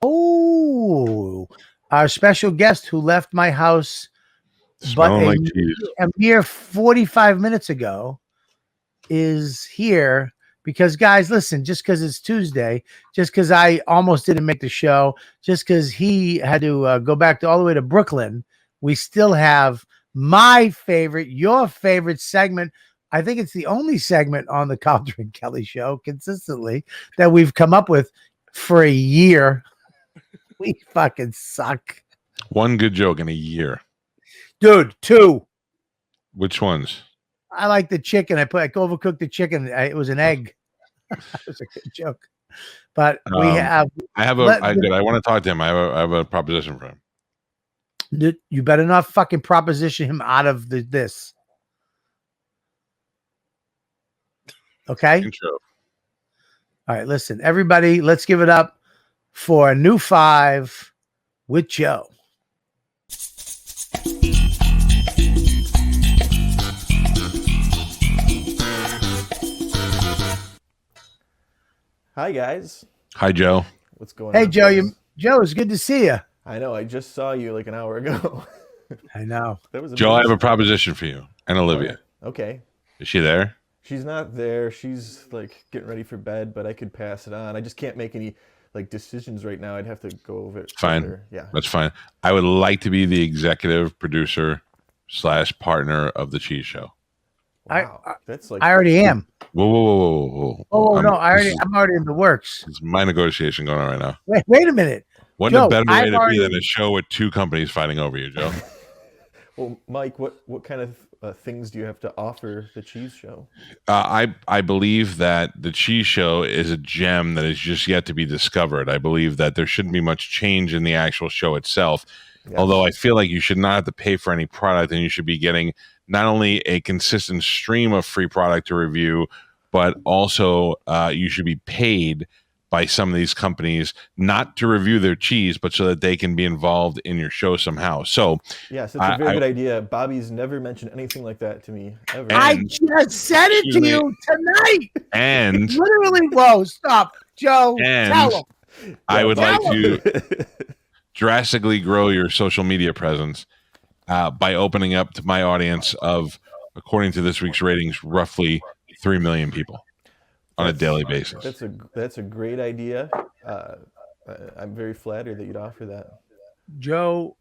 Oh, our special guest who left my house Smelling like cheese. a mere 45 minutes ago is here because, guys, listen, just because it's Tuesday, just because I almost didn't make the show, just because he had to go back all the way to Brooklyn, we still have my favorite, your favorite segment. I think it's the only segment on the Calta and Kelly show consistently that we've come up with for a year. We fucking suck. One good joke in a year. Dude, 2. Which ones? I like the chicken. I overcooked the chicken. It was an egg. That was a good joke. But we have. I want to talk to him. I have a proposition for him. You better not fucking proposition him out of this. Okay. Intro. All right. Listen, everybody. Let's give it up for a new 5 with Joe. Hi guys, Hi, Joe. what's going on? Hey, Joe. boys? Joe, it's good to see you. I know. I just saw you like an hour ago. I know. That was Joe, I have a amazing. proposition for you and Olivia. Okay, Is she there? she's not there. She's like getting ready for bed, but I could pass it on. I just can't make any like decisions right now. I'd have to go over it. Fine. with her. Yeah. That's fine. I would like to be the executive producer / partner of the cheese show. Wow. That's like I already am. Whoa. Oh no, I'm already I'm already in the works. It's my negotiation going on right now. Wait a minute. Wouldn't Joe, a better way I've to be already- than a show with two companies fighting over you, Joe? Well, Mike, what kind of things do you have to offer the cheese show? I believe that the cheese show is a gem that is just yet to be discovered. I believe that there shouldn't be much change in the actual show itself. Yes. Although I feel like you should not have to pay for any product, and you should be getting not only a consistent stream of free product to review, but also you should be paid by some of these companies not to review their cheese, but so that they can be involved in your show somehow. So Yes, that's a very good idea. Bobby's never mentioned anything like that to me ever. I just said it to you tonight. And Literally, whoa, stop. Joe, And- tell him. I would like Tell to drastically grow your social media presence by opening up to my audience of, according to this week's ratings, roughly 3 million people on a daily basis. That's a great idea. I'm very flattered that you'd offer that. Joe,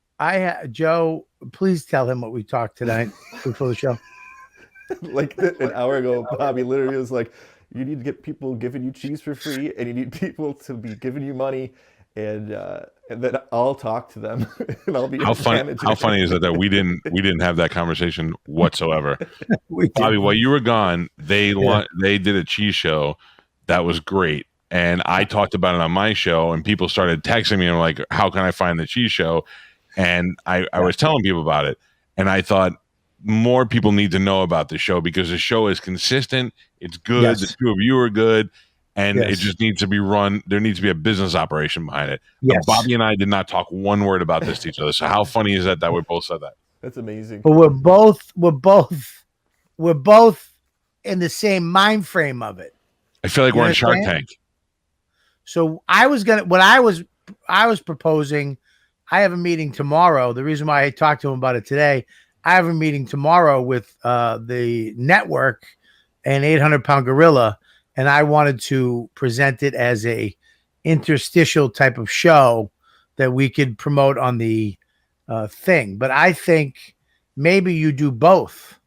Joe, please tell him what we talked tonight before the show. Like an hour ago, Bobby literally was like, "You need to get people giving you cheese for free, and you need people to be giving you money, and then I'll talk to them, and I'll be How funny is that we didn't have that conversation whatsoever. Bobby, while you were gone, they did a cheese show that was great, and I talked about it on my show, and people started texting me and were like, "How can I find the cheese show?" And I was telling people about it, and I thought more people need to know about the show because the show is consistent, it's good, Yes. the two of you are good, and Yes. it just needs to be run. There needs to be a business operation behind it. Yes. Bobby and I did not talk one word about this to each other. So how funny is that we both said that? That's amazing. But we're both in the same mind frame of it. I feel like You we're in Shark understand? Tank. So I was proposing, I have a meeting tomorrow. The reason why I talked to him about it today, I have a meeting tomorrow with the network and 800-pound gorilla, and I wanted to present it as a interstitial type of show that we could promote on the thing. But I think maybe you do both.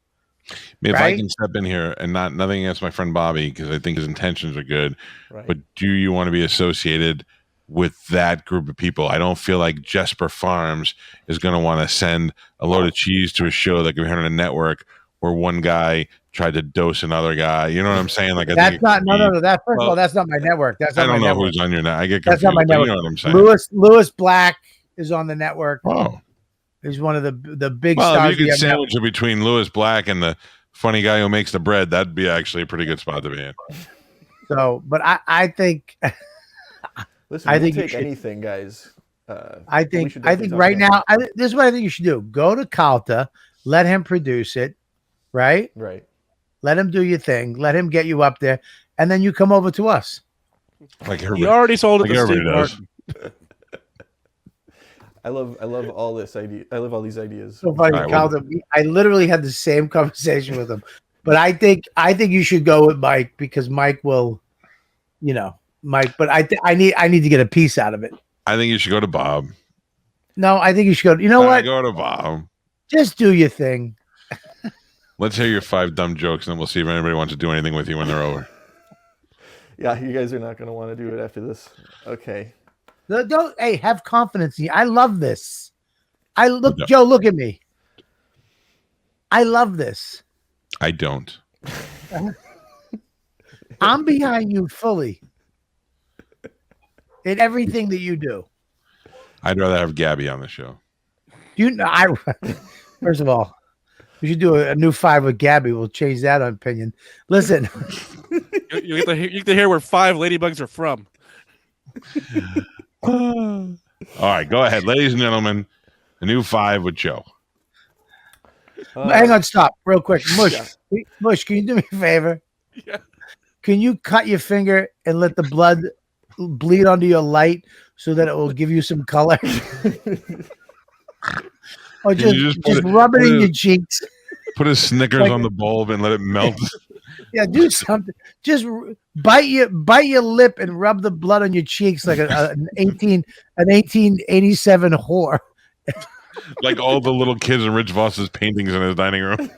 If I Right? can step in here and nothing against my friend Bobby, because I think his intentions are good, Right. but do you want to be associated with that group of people? I don't feel like Jesper Farms is going to want to send a load of cheese to a show that can be heard on a network where one guy tried to dose another guy. You know what I'm saying? Like, That's not no. That first of all, that's not my network. That's I not don't my know network. who's on your net. I get That's confused. not my but you network. know what I'm saying? Lewis Black is on the network. Oh, He's one of the big well, stars. if you we could have now. sandwich it between Lewis Black and the funny guy who makes the bread, that'd be actually a pretty good spot to be in. So, but I think Listen, I we'll think you take should- anything, guys. I we think should I definitely think talk right about now this is what I think you should do. Go to Calta, let him produce it, right? that. Right. Let him do your thing. Let him get you up there, and then you come over to us. Like You everybody, already sold it like to everybody Steve does. Martin. I love all this idea. I love all these ideas. So funny, All right, well- Calta. I literally had the same conversation with him, but I think you should go with Mike because Mike will, Mike. But I need to get a piece out of it. I think you should go to Bob. No, I think you should go. You know what? Go to Bob. Just do your thing. Let's hear your 5 dumb jokes, and then we'll see if anybody wants to do anything with you when they're over. Yeah, you guys are not going to want to do it after this. Okay. Don't have confidence in you. I love this. No. Joe, look at me. I love this. I don't. I'm behind you fully in everything that you do. I'd rather have Gabby on the show. First of all, we should do a new 5 with Gabby. We'll change that opinion. Listen, You get to hear where 5 ladybugs are from. All right, go ahead, ladies and gentlemen. The new 5 with Joe. hang on, stop real quick. Mush, Yeah. Mush, can you do me a favor? Yeah. Can you cut your finger and let the blood bleed onto your light so that it will give you some color? Or Can you just rub it in your cheeks. Put a Snickers Like- on the bulb and let it melt. Yeah, do something. Just bite your lip and rub the blood on your cheeks like an 1887 whore. Like all the little kids in Rich Voss's paintings in his dining room.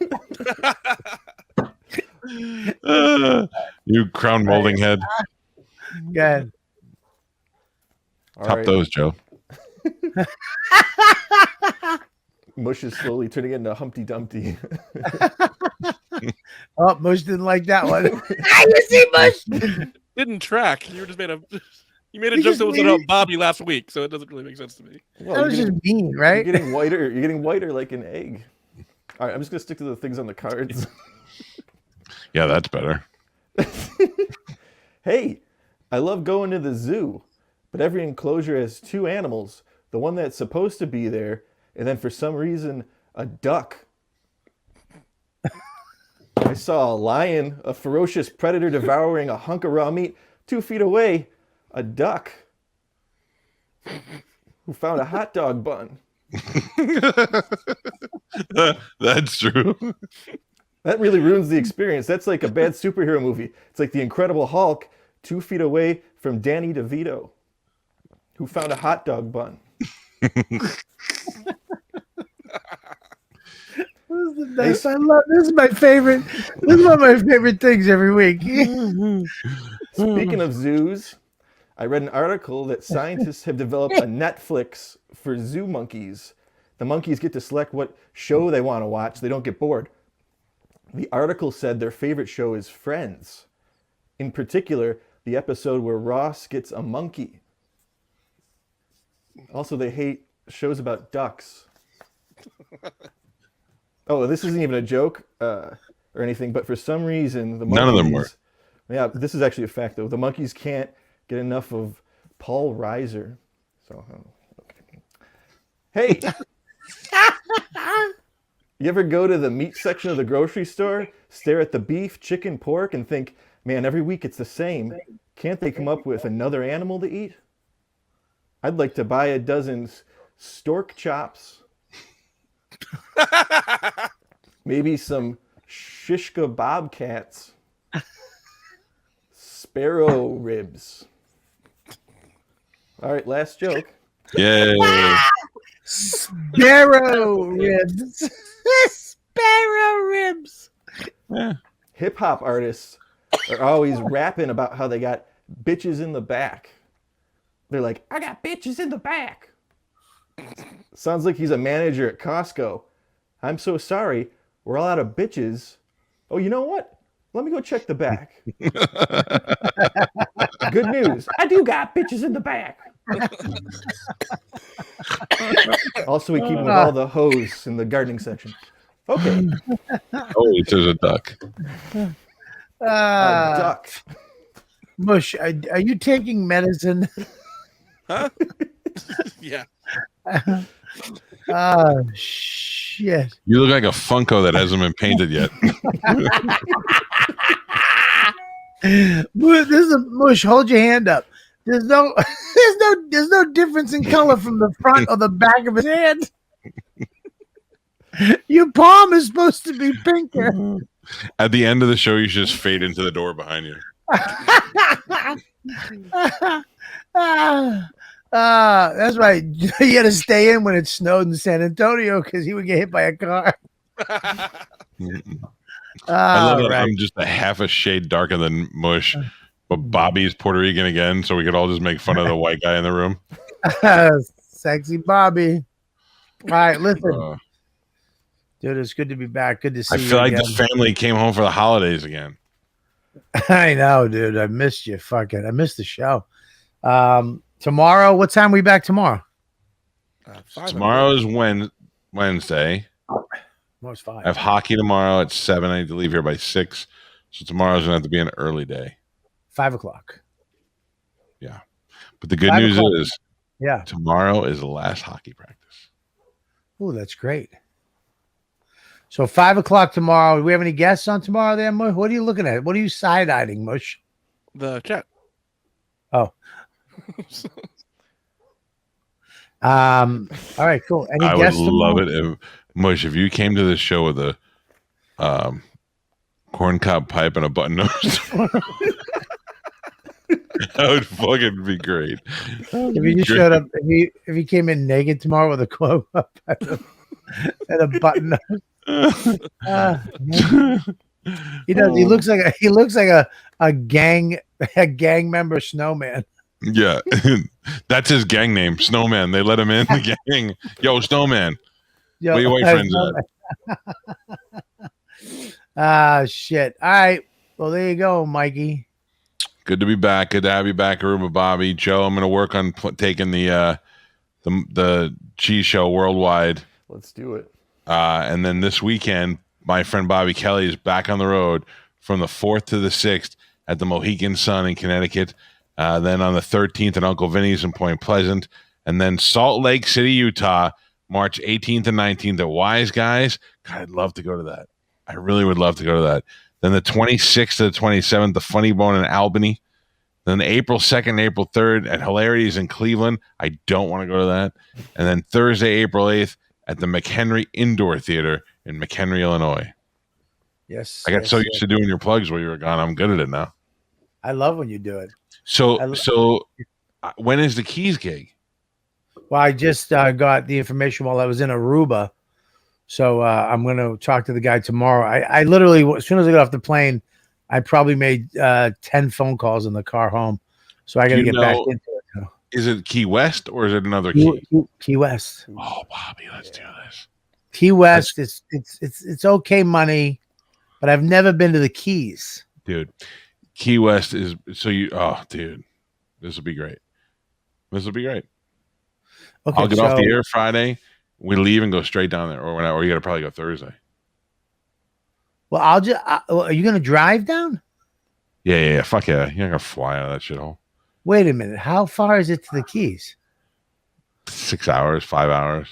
You crown molding head. Good. All Top right. those, Joe. Mush is slowly turning into Humpty Dumpty. Oh, Mush didn't like that one. You see, Mush? Didn't track. You just made a you made a You joke just that was made about it- Bobby last week, so it doesn't really make sense to me. Well, That was just mean, you're right? getting whiter. You're getting whiter like an egg. All right, I'm just gonna stick to the things on the cards. Yeah, that's better. Hey, I love going to the zoo, but every enclosure has two animals. The one that's supposed to be there, and then for some reason, a duck. I saw a lion, a ferocious predator devouring a hunk of raw meat. 2 feet away, a duck who found a hot dog bun. That's true. That really ruins the experience. That's like a bad superhero movie. It's like the Incredible Hulk, 2 feet away from Danny DeVito, who found a hot dog bun. This is the best. I love this. Is my favorite. This is one of my favorite things every week. Speaking of zoos, I read an article that scientists have developed a Netflix for zoo monkeys. The monkeys get to select what show they want to watch. They don't get bored. The article said their favorite show is Friends. In particular, the episode where Ross gets a monkey. Also, they hate shows about ducks. Oh, this isn't even a joke or anything, but for some reason, the monkeys... None of them were. Yeah, this is actually a fact, though. The monkeys can't get enough of Paul Reiser. So, okay. Hey! You ever go to the meat section of the grocery store, stare at the beef, chicken, pork, and think, man, every week it's the same. Can't they come up with another animal to eat? I'd like to buy a dozen stork chops. Maybe some shishka bobcats. Sparrow ribs. All right, last joke. Yay. Sparrow ribs. Sparrow ribs. Yeah. Hip hop artists are always rapping about how they got bitches in the back. They're like, I got bitches in the back. Sounds like he's a manager at Costco. I'm so sorry. We're all out of bitches. Oh, you know what? Let me go check the back. Good news. I do got bitches in the back. Also, we keep with all the hoes in the gardening section. Okay. Oh, it says a duck. A duck. Mush, are you taking medicine? Huh? Yeah. Oh, shit. You look like a Funko that hasn't been painted yet. This is a Mush. Hold your hand up. There's no difference in color from the front or the back of his hand. Your palm is supposed to be pinker. At the end of the show, you should just fade into the door behind you. That's right. You had to stay in when it snowed in San Antonio because he would get hit by a car. I love it. Right. I'm just a half a shade darker than Mush, but Bobby's Puerto Rican again, so we could all just make fun of the white guy in the room. Sexy Bobby. All right, listen. Dude, it's good to be back. Good to see I you feel like again. the family came home for the holidays again. I know, dude. I missed you. Fucking, I missed the show. Tomorrow, what time are we back tomorrow? Tomorrow is Wednesday. Tomorrow's 5. I have hockey tomorrow at 7. I need to leave here by 6. So tomorrow's going to have to be an early day. 5 o'clock. Yeah. But the good 5 news o'clock. is Yeah. tomorrow is the last hockey practice. Oh, that's great. So 5 o'clock tomorrow. Do we have any guests on tomorrow there, Mush? What are you looking at? What are you side-eyeing, Mush? The chat. Oh. All right, cool. Any I would guests love tomorrow? it if Mush, if you came to the show with a corncob pipe and a button nose. That would fucking be great. If he just showed up, if he came in naked tomorrow with a quote and a button nose. He does. He looks like a gang member snowman. Yeah, that's his gang name, Snowman. They let him in the gang. Yo, Snowman, Yo, where your white friends at? Shit. All right. Well, there you go, Mikey. Good to be back. Good to have you back, Aruba Bobby. Joe, I'm going to work on taking the cheese show worldwide. Let's do it. And then this weekend, my friend Bobby Kelly is back on the road from the 4th to the 6th at the Mohegan Sun in Connecticut. Then on the 13th at Uncle Vinny's in Point Pleasant. And then Salt Lake City, Utah, March 18th and 19th at Wise Guys. God, I'd love to go to that. I really would love to go to that. Then the 26th to the 27th, the Funny Bone in Albany. Then April 2nd, April 3rd at Hilarities in Cleveland. I don't want to go to that. And then Thursday, April 8th at the McHenry Indoor Theater in McHenry, Illinois. Yes. I got so used to doing your plugs while you were gone. I'm good at it now. I love when you do it. So when is the Keys gig? Well, I just got the information while I was in Aruba. So I'm going to talk to the guy tomorrow. I literally, as soon as I got off the plane, I probably made 10 phone calls in the car home. So I got to get back into it now. Is it Key West or is it another Key? Key West. Oh, Bobby, let's do this. Key West, it's okay money, but I've never been to the Keys. Dude, Key West is dude, this will be great. This will be great. Okay, I'll get off the air Friday. We leave and go straight down there, or you got to probably go Thursday. Well, are you going to drive down? Yeah. Fuck yeah. You're not going to fly out of that shithole. Wait a minute. How far is it to the Keys? 6 hours, 5 hours.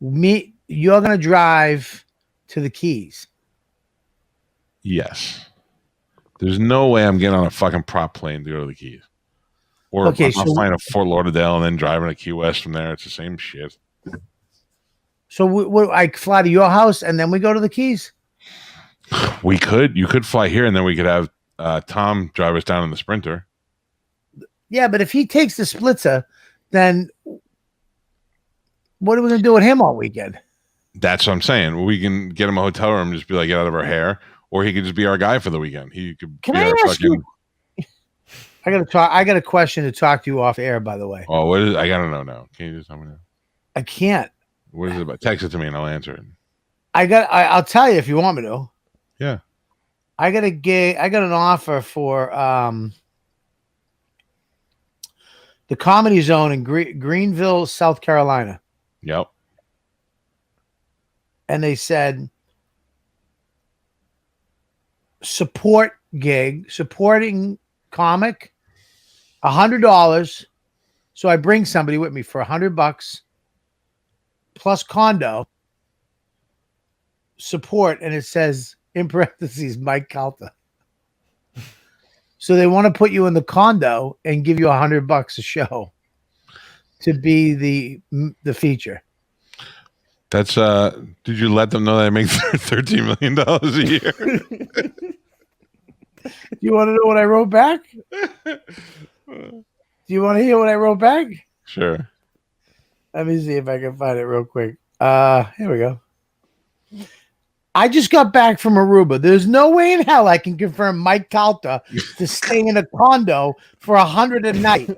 You're going to drive to the Keys? Yes. There's no way I'm getting on a fucking prop plane to go to the Keys. Or I'm flying to Fort Lauderdale and then driving to Key West from there. It's the same shit. So I fly to your house and then we go to the Keys? We could. You could fly here and then we could have Tom drive us down in the Sprinter. Yeah, but if he takes the Splitzer, then what are we going to do with him all weekend? That's what I'm saying. We can get him a hotel room and just be like, get out of our hair. Or he could just be our guy for the weekend. He could. Can I ask you? I got a question to talk to you off air, by the way. Oh, what is it? I gotta know now. Can you just tell me now? I can't. What is it about? Text it to me and I'll answer it. I'll tell you if you want me to. Yeah. I got an offer for the Comedy Zone in Greenville, South Carolina. Yep. And they said supporting comic, $100. So I bring somebody with me for $100 plus condo support, and it says in parentheses Mike Calta. So they want to put you in the condo and give you $100 a show to be the feature. That's did you let them know that I make $13 million a year? You want to know what I wrote back? Do you want to hear what I wrote back? Sure. Let me see if I can find it real quick. Here we go. I just got back from Aruba. There's no way in hell I can confirm Mike Calta to stay in a condo for $100 a night.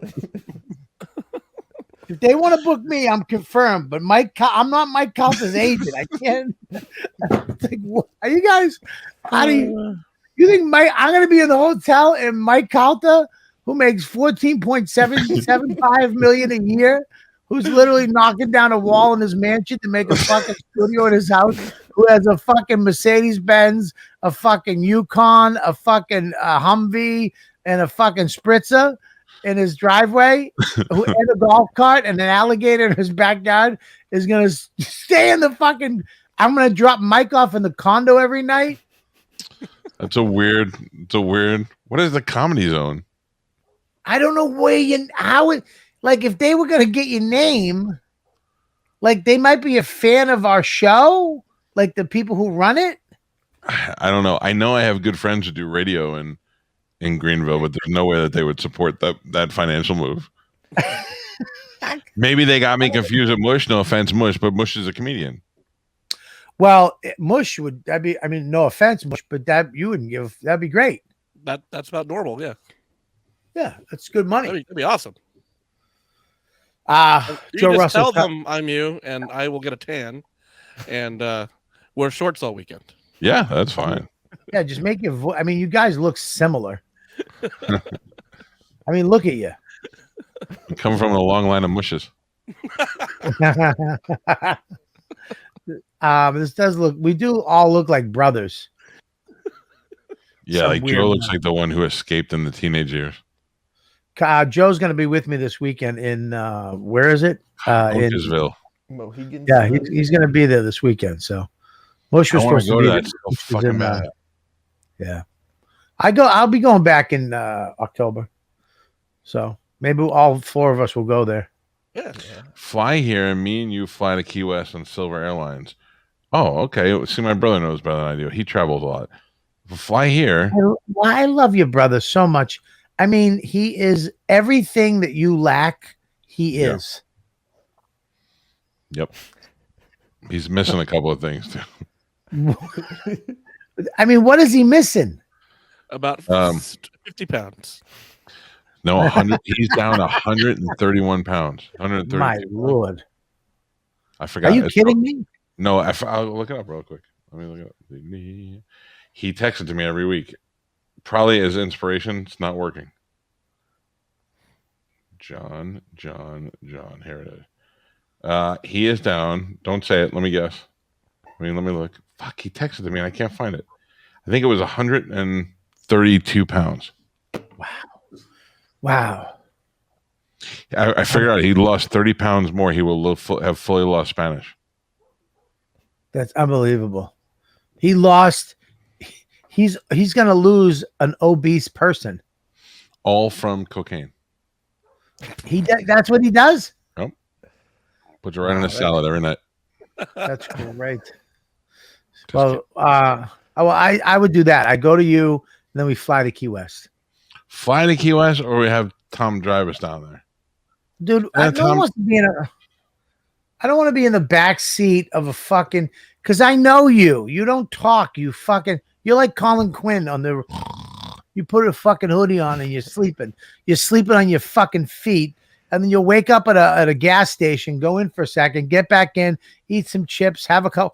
If they want to book me, I'm confirmed. But I'm not Mike Calta's agent. I can't. Like, what? Are you guys? How do you think I'm going to be in the hotel and Mike Calta, who makes $14.775 million a year, who's literally knocking down a wall in his mansion to make a fucking studio in his house, who has a fucking Mercedes-Benz, a fucking Yukon, a fucking Humvee, and a fucking Spritzer in his driveway, and a golf cart and an alligator in his backyard, is going to stay in the fucking... I'm going to drop Mike off in the condo every night? It's a weird. What is the Comedy Zone? I don't know like if they were going to get your name, like they might be a fan of our show, like the people who run it. I don't know. I know I have good friends who do radio in Greenville, but there's no way that they would support that financial move. Maybe they got me confused with Mush. No offense, Mush, but Mush is a comedian. Well, Mush no offense, Mush, but that'd be great. That's about normal, yeah. Yeah, that's good money. That'd be awesome. Joe You just Russell. tell them I'm you, and I will get a tan, and wear shorts all weekend. Yeah, that's fine. Yeah, just make your voice. I mean, you guys look similar. I mean, look at you. You come from a long line of mushes. This does look. We do all look like brothers. Yeah, Some like weird Joe looks one. like the one who escaped in the teenage years. Joe's going to be with me this weekend in where is it? In Uncasville. Mohegan. yeah, he's going to be there this weekend. So Mosh I was want supposed to go to be to there. that so Mosh was fucking in, bad. yeah, I'll be going back in October. So maybe all four of us will go there. Yeah. Fly here, and me and you fly to Key West on Silver Airlines. Oh, okay. See, my brother knows better than I do. He travels a lot. Fly here. I love your brother so much. I mean, he is everything that you lack. He Yeah. is. Yep. He's missing a couple of things too. I mean, what is he missing? About 50 pounds. No, 100. He's down 131 pounds. 130. My Lord. I forgot. Are you It's- kidding me? No, I'll look it up real quick. Let me look it up. He texts it to me every week. Probably as inspiration. It's not working. John. Here it is. He is down. Don't say it. Let me guess. Let me look. Fuck, he texted to me and I can't find it. I think it was 132 pounds. Wow. I figured out he lost 30 pounds more. He will have fully lost Spanish. That's unbelievable. He lost. He's going to lose an obese person. All from cocaine. That's what he does. Yep. Puts it right in a salad every night. That's great. Well, I would do that. I go to you, and then we fly to Key West. Fly to Key West, or we have Tom drive us down there. Dude, I don't want to be I don't want to be in the back seat of a fucking, because I know you. You don't talk. You're like Colin Quinn on the. You put a fucking hoodie on and you're sleeping. You're sleeping on your fucking feet, and then you'll wake up at a gas station, go in for a second, get back in, eat some chips, have a cup,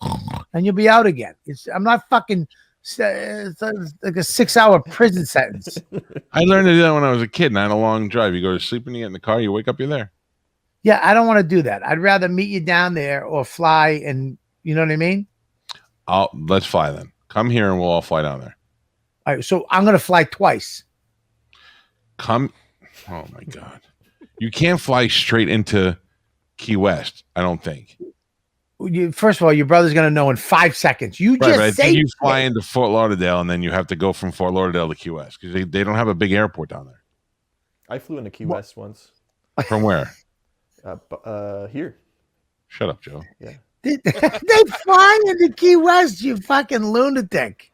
and you'll be out again. I'm not fucking. It's like a 6-hour prison sentence. I learned to do that when I was a kid, and I had a long drive. You go to sleep and you get in the car, you wake up, you're there. Yeah, I don't want to do that. I'd rather meet you down there or fly, and you know what I mean? Let's fly then. Come here and we'll all fly down there. All right, so I'm going to fly twice. Oh my God. You can't fly straight into Key West, I don't think. First of all, your brother's going to know in 5 seconds. You Right, just but I say think you fly into Fort Lauderdale and then you have to go from Fort Lauderdale to Key West because they don't have a big airport down there. I flew into Key West once. From where? Here. Shut up, Joe. Yeah. They fly into Key West, you fucking lunatic.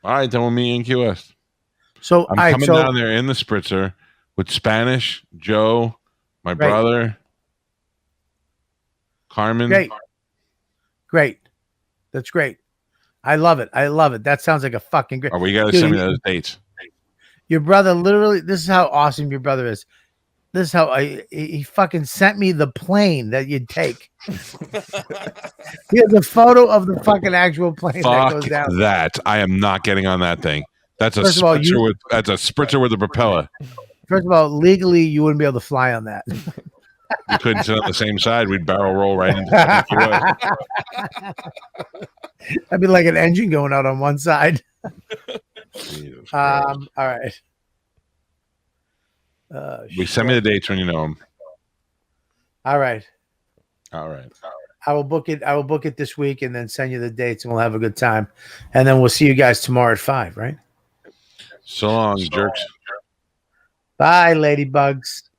All right, then we'll meet in Key West. So I'm coming down there in the Spritzer with Spanish, Joe, my brother, Carmen. Great. That's great. I love it. That sounds like a fucking great. Oh, well, you got to send me those dates. Your brother literally, this is how awesome your brother is. This is how he fucking sent me the plane that you'd take. He has a photo of the fucking actual plane that goes down. That. I am not getting on that thing. That's a First of all, that's a Spritzer with a propeller. First of all, legally, you wouldn't be able to fly on that. We couldn't sit on the same side. We'd barrel roll right into Key West. That'd be like an engine going out on one side. All right. Send me the dates when you know them. All right. I will book it this week and then send you the dates and we'll have a good time. And then we'll see you guys tomorrow at 5, right? So long, jerks. Bye, ladybugs.